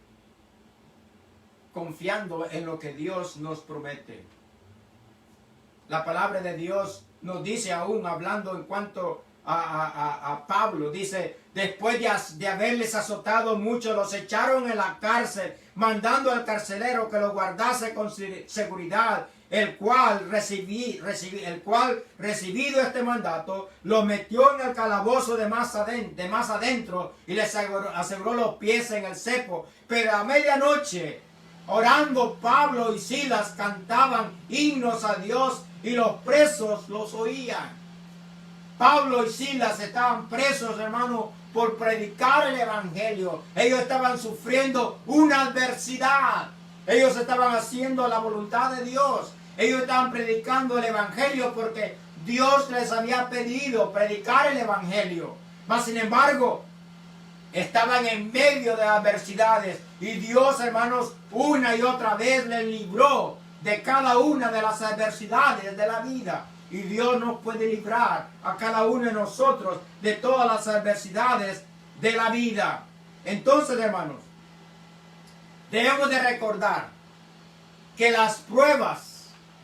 confiando en lo que Dios nos promete. La palabra de Dios nos dice aún, hablando en cuanto a Pablo, dice, después de haberles azotado mucho, los echaron en la cárcel, mandando al carcelero que los guardase con seguridad, el cual recibido este mandato, lo metió en el calabozo de más adentro y les aseguró los pies en el cepo. Pero a medianoche, orando, Pablo y Silas cantaban himnos a Dios y los presos los oían. Pablo y Silas estaban presos, hermano, por predicar el evangelio. Ellos estaban sufriendo una adversidad. Ellos estaban haciendo la voluntad de Dios. Ellos estaban predicando el evangelio porque Dios les había pedido predicar el evangelio. Mas sin embargo, estaban en medio de adversidades. Y Dios, hermanos, una y otra vez les libró de cada una de las adversidades de la vida. Y Dios nos puede librar a cada uno de nosotros de todas las adversidades de la vida. Entonces, hermanos, debemos de recordar que las pruebas,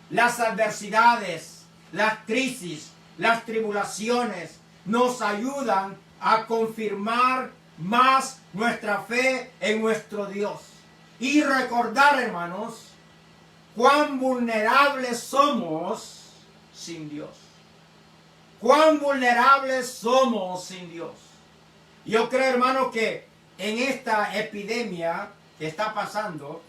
las adversidades, las crisis, las tribulaciones nos ayudan a confirmar más nuestra fe en nuestro Dios. Y recordar, hermanos, cuán vulnerables somos sin Dios. Cuán vulnerables somos sin Dios. Yo creo, hermanos, que en esta epidemia que está pasando,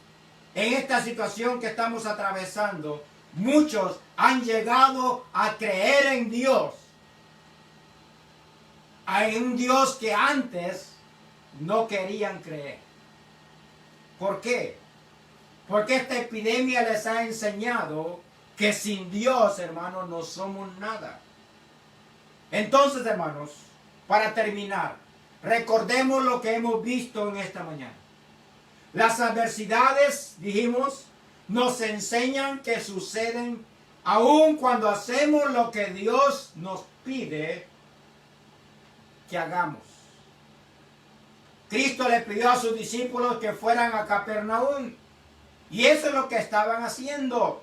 en esta situación que estamos atravesando, muchos han llegado a creer en Dios. Hay un Dios que antes no querían creer. ¿Por qué? Porque esta epidemia les ha enseñado que sin Dios, hermanos, no somos nada. Entonces, hermanos, para terminar, recordemos lo que hemos visto en esta mañana. Las adversidades, dijimos, nos enseñan que suceden aun cuando hacemos lo que Dios nos pide que hagamos. Cristo le pidió a sus discípulos que fueran a Capernaum. Y eso es lo que estaban haciendo.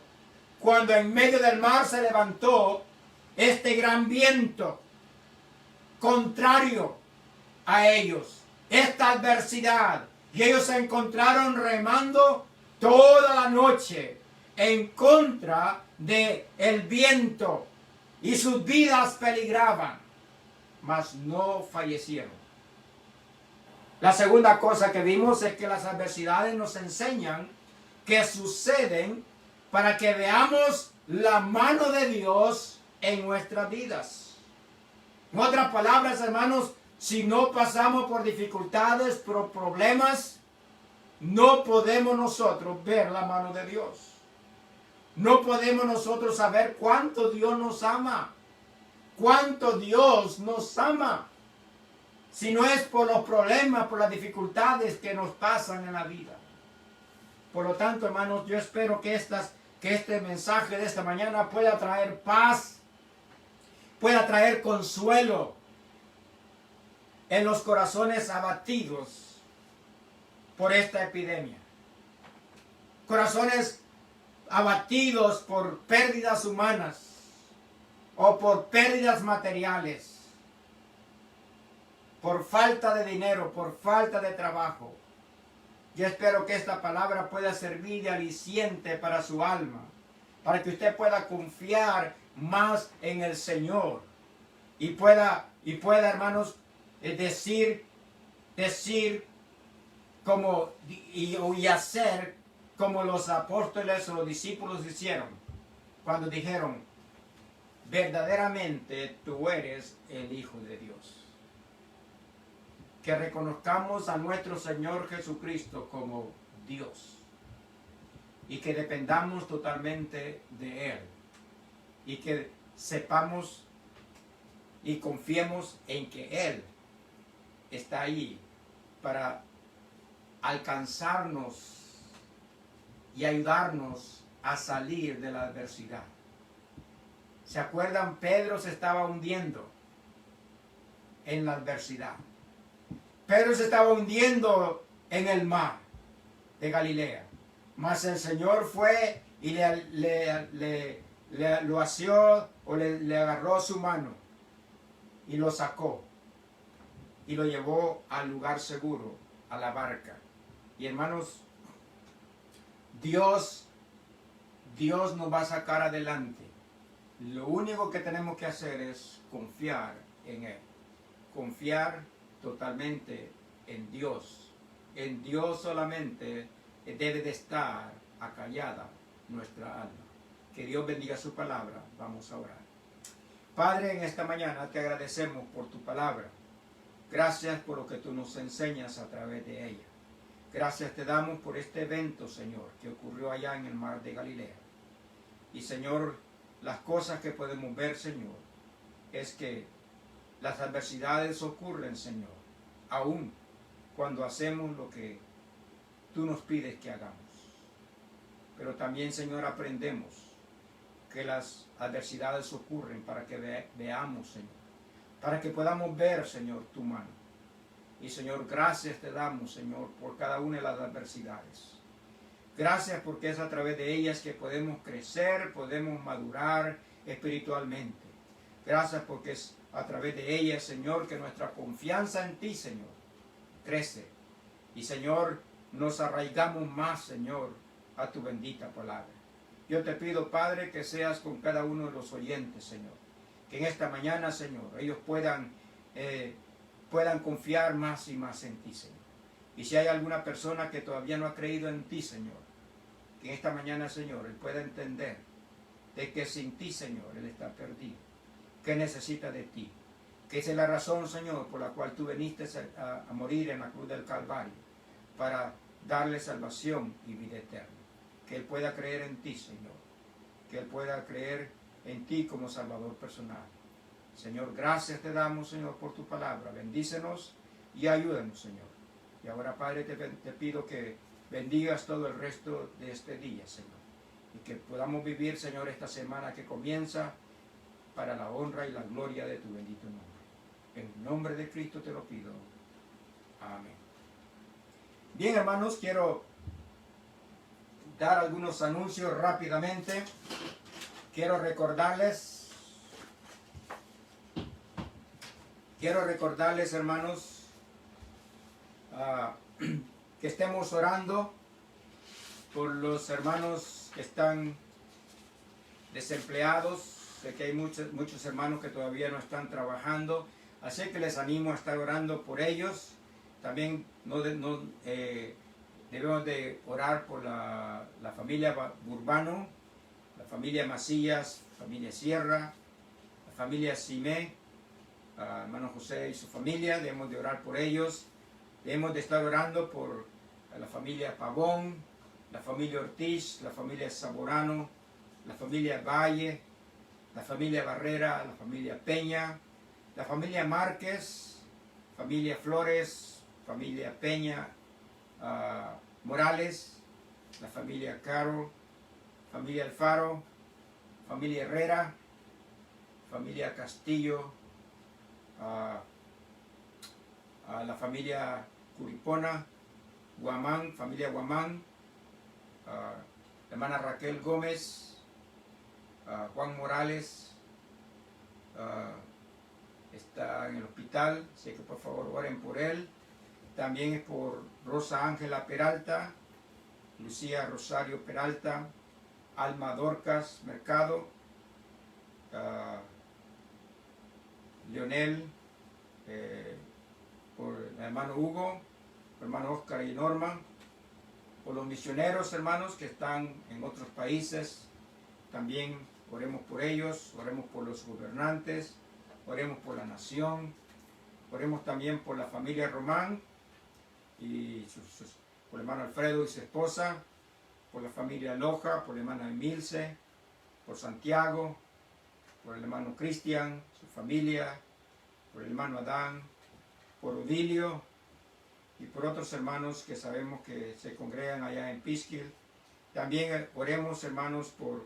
Cuando en medio del mar se levantó este gran viento contrario a ellos. Esta adversidad. Y ellos se encontraron remando toda la noche en contra del viento. Y sus vidas peligraban. Mas no fallecieron. La segunda cosa que vimos es que las adversidades nos enseñan que suceden para que veamos la mano de Dios en nuestras vidas. En otras palabras, hermanos, si no pasamos por dificultades, por problemas, no podemos nosotros ver la mano de Dios. No podemos nosotros saber cuánto Dios nos ama. Cuánto Dios nos ama. Si no es por los problemas, por las dificultades que nos pasan en la vida. Por lo tanto, hermanos, yo espero que este mensaje de esta mañana pueda traer paz, pueda traer consuelo en los corazones abatidos por esta epidemia. Corazones abatidos por pérdidas humanas o por pérdidas materiales. Por falta de dinero, por falta de trabajo. Yo espero que esta palabra pueda servir de aliciente para su alma, para que usted pueda confiar más en el Señor y pueda, hermanos, decir como y hacer como los apóstoles o los discípulos hicieron cuando dijeron: verdaderamente tú eres el Hijo de Dios. Que reconozcamos a nuestro Señor Jesucristo como Dios y que dependamos totalmente de Él y que sepamos y confiemos en que Él está ahí para alcanzarnos y ayudarnos a salir de la adversidad. ¿Se acuerdan? Pedro se estaba hundiendo en la adversidad. Pedro se estaba hundiendo en el mar de Galilea. Mas el Señor fue y lo asió o le agarró su mano y lo sacó y lo llevó al lugar seguro, a la barca. Y hermanos, Dios nos va a sacar adelante. Lo único que tenemos que hacer es confiar en Él. Confiar totalmente en Dios. En Dios solamente debe de estar acallada nuestra alma. Que Dios bendiga su palabra. Vamos a orar. Padre, en esta mañana te agradecemos por tu palabra. Gracias por lo que tú nos enseñas a través de ella. Gracias te damos por este evento, Señor, que ocurrió allá en el mar de Galilea. Y Señor, las cosas que podemos ver, Señor, es que las adversidades ocurren, Señor, aún cuando hacemos lo que tú nos pides que hagamos. Pero también, Señor, aprendemos que las adversidades ocurren para que veamos, Señor, para que podamos ver, Señor, tu mano. Y, Señor, gracias te damos, Señor, por cada una de las adversidades. Gracias porque es a través de ellas que podemos crecer, podemos madurar espiritualmente. Gracias porque es a través de ellas, Señor, que nuestra confianza en ti, Señor, crece. Y, Señor, nos arraigamos más, Señor, a tu bendita palabra. Yo te pido, Padre, que seas con cada uno de los oyentes, Señor. Que en esta mañana, Señor, ellos puedan confiar más y más en ti, Señor. Y si hay alguna persona que todavía no ha creído en ti, Señor, que en esta mañana, Señor, él pueda entender de que sin ti, Señor, él está perdido, que necesita de ti. que esa es la razón, Señor, por la cual tú viniste a morir en la cruz del Calvario, para darle salvación y vida eterna. Que Él pueda creer en ti, Señor. Que Él pueda creer en ti como Salvador personal. Señor, gracias te damos, Señor, por tu palabra. Bendícenos y ayúdanos, Señor. Y ahora, Padre, te pido que bendigas todo el resto de este día, Señor. Y que podamos vivir, Señor, esta semana que comienza para la honra y la gloria de tu bendito nombre. En nombre de Cristo te lo pido. Amén. Bien, hermanos, quiero dar algunos anuncios rápidamente. Quiero recordarles, hermanos, que estemos orando por los hermanos que están desempleados. Sé que hay muchos hermanos que todavía no están trabajando, así que les animo a estar orando por ellos. También debemos de orar por la familia Urbano, la familia Macías, familia Sierra, la familia Simé, hermano José y su familia. Debemos de orar por ellos. Debemos de estar orando por la familia Pavón, la familia Ortiz, la familia Saborano, la familia Valle, la familia Barrera, la familia Peña, la familia Márquez, familia Flores, familia Peña, Morales, la familia Caro, familia Alfaro, familia Herrera, familia Castillo, la familia Curipona, Guamán, familia Guamán, hermana Raquel Gómez, Juan Morales, está en el hospital, así que por favor oren por él. También es por Rosa Ángela Peralta, Lucía Rosario Peralta, Alma Dorcas Mercado, Leonel, por el hermano Hugo, por el hermano Oscar y Norma, por los misioneros hermanos que están en otros países. También oremos por ellos, oremos por los gobernantes, oremos por la nación, oremos también por la familia Román y por el hermano Alfredo y su esposa, por la familia Loja, por la hermana Emilce, por Santiago, por el hermano Cristian, su familia, por el hermano Adán, por Odilio y por otros hermanos que sabemos que se congregan allá en Pisquil. También oremos, hermanos, por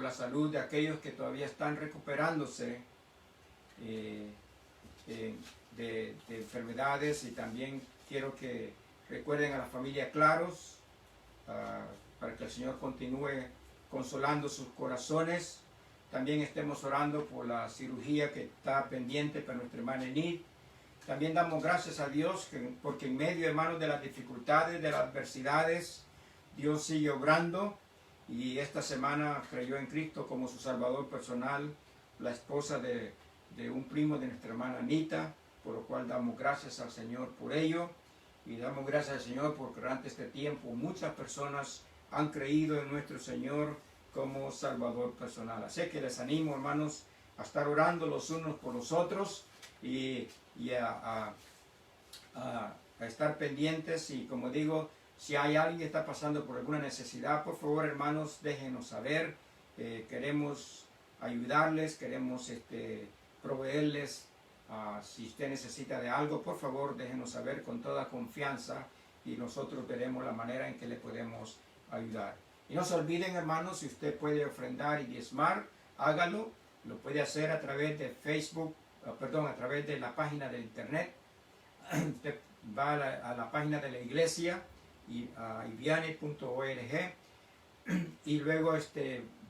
la salud de aquellos que todavía están recuperándose de enfermedades, y también quiero que recuerden a la familia Claros para que el Señor continúe consolando sus corazones. También estemos orando por la cirugía que está pendiente para nuestra hermana Enid. También damos gracias a Dios porque en medio, hermanos, de las dificultades, de las adversidades, Dios sigue obrando. Y esta semana creyó en Cristo como su Salvador personal la esposa de un primo de nuestra hermana Anita, por lo cual damos gracias al Señor por ello. Y damos gracias al Señor porque durante este tiempo muchas personas han creído en nuestro Señor como Salvador personal. Así que les animo, hermanos, a estar orando los unos por los otros y a estar pendientes. Y como digo, si hay alguien que está pasando por alguna necesidad, por favor, hermanos, déjenos saber. Queremos ayudarles, queremos proveerles. Si usted necesita de algo, por favor, déjenos saber con toda confianza y nosotros veremos la manera en que le podemos ayudar. Y no se olviden, hermanos, si usted puede ofrendar y diezmar, hágalo. Lo puede hacer a través de Facebook, a través de la página de internet. Usted va a la página de la iglesia, iviane.org, y luego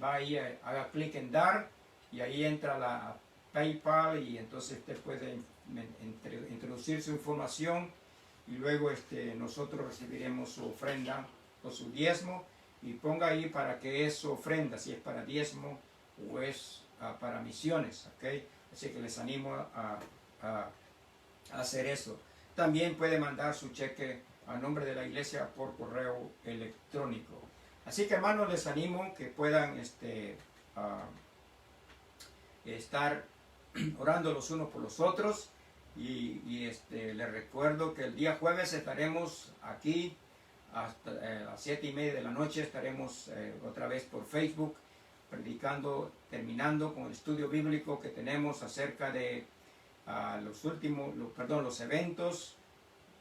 va ahí, haga clic en dar, y ahí entra la PayPal, y entonces usted puede introducir su información, y luego nosotros recibiremos su ofrenda o su diezmo, y ponga ahí para qué es su ofrenda, si es para diezmo o es para misiones, ¿okay? Así que les animo a hacer eso. También puede mandar su cheque a nombre de la iglesia por correo electrónico. Así que, hermanos, les animo que puedan
estar orando los unos por los otros. Y les recuerdo que el día jueves estaremos aquí hasta las 7:30 de la noche. Estaremos otra vez por Facebook predicando, terminando con el estudio bíblico que tenemos acerca de los eventos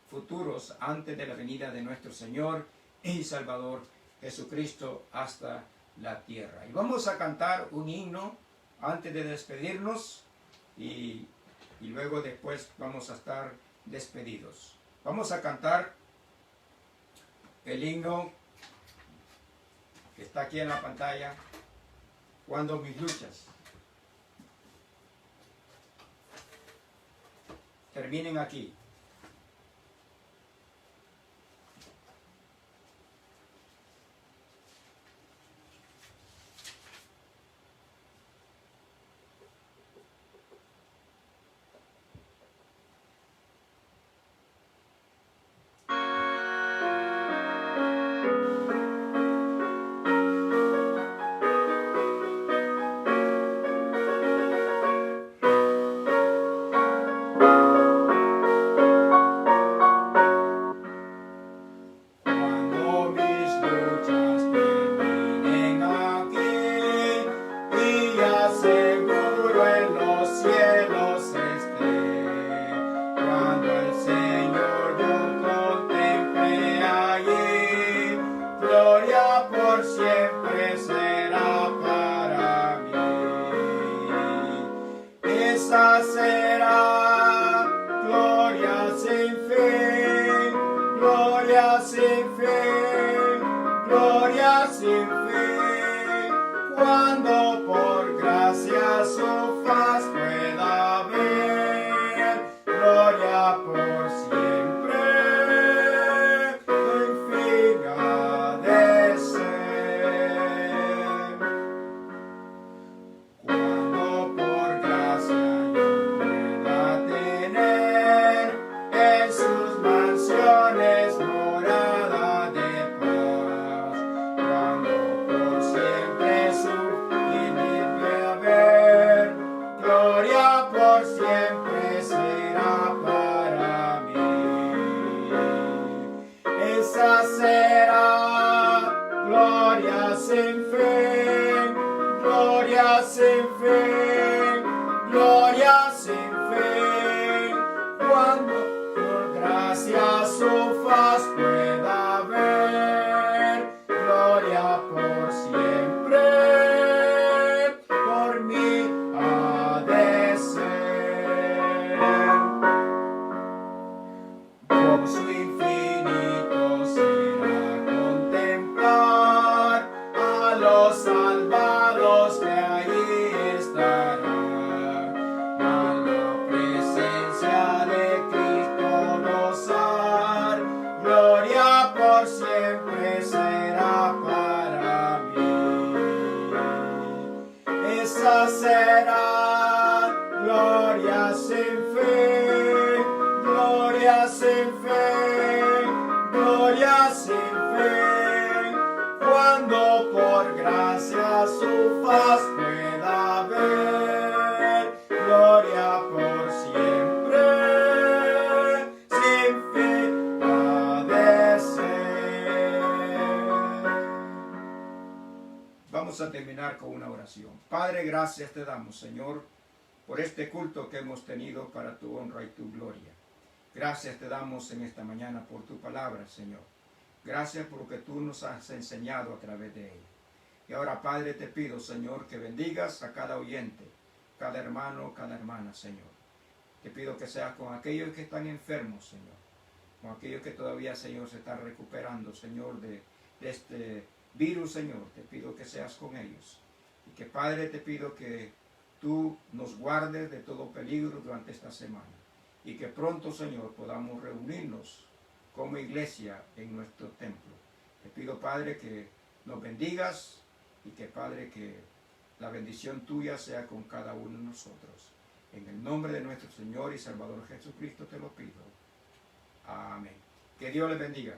futuros antes de la venida de nuestro Señor y Salvador Jesucristo hasta la tierra. Y vamos a cantar un himno antes de despedirnos y luego después vamos a estar despedidos. Vamos a cantar el himno que está aquí en la pantalla, Cuando mis luchas terminen aquí.
Cuando mis luchas terminen aquí y ya seguro en los cielos esté, cuando el Señor yo contemple allí, gloria por siempre será para mí. Esa será gloria sin fin, gloria sin fin, gloria sin fin, cuando por gracia su faz pueda ver, gloria por siempre, en fin ha de ser. Cuando por gracia yo pueda tener en sus mansiones morada de paz, cuando por siempre su limpia ver, gloria por siempre será para mí. Esa será gloria sin fin, gloria sin fin, gloria sin fin, cuando por gracia su faz pueda ver, gloria por siempre, por mí ha de ser. Gozo infinito será contemplar a los salvados que allí estarán, a la presencia de Cristo gozar, gloria por siempre será para mí. Esa será gloria sin fin, gloria sin fin, gloria sin fin, cuando por gracia su faz pueda ver, gloria por siempre, sin fin ha de ser.
Vamos a terminar con una oración. Padre, gracias te damos, Señor, por este culto que hemos tenido para tu honra y tu gloria. Gracias te damos en esta mañana por tu palabra, Señor. Gracias por lo que tú nos has enseñado a través de ella. Y ahora, Padre, te pido, Señor, que bendigas a cada oyente, cada hermano, cada hermana, Señor. Te pido que seas con aquellos que están enfermos, Señor. Con aquellos que todavía, Señor, se están recuperando, Señor, de este virus, Señor. Te pido que seas con ellos. Y que, Padre, te pido que tú nos guardes de todo peligro durante esta semana. Y que pronto, Señor, podamos reunirnos como iglesia en nuestro templo. Te pido, Padre, que nos bendigas y que, Padre, que la bendición tuya sea con cada uno de nosotros. En el nombre de nuestro Señor y Salvador Jesucristo te lo pido. Amén. Que Dios les bendiga.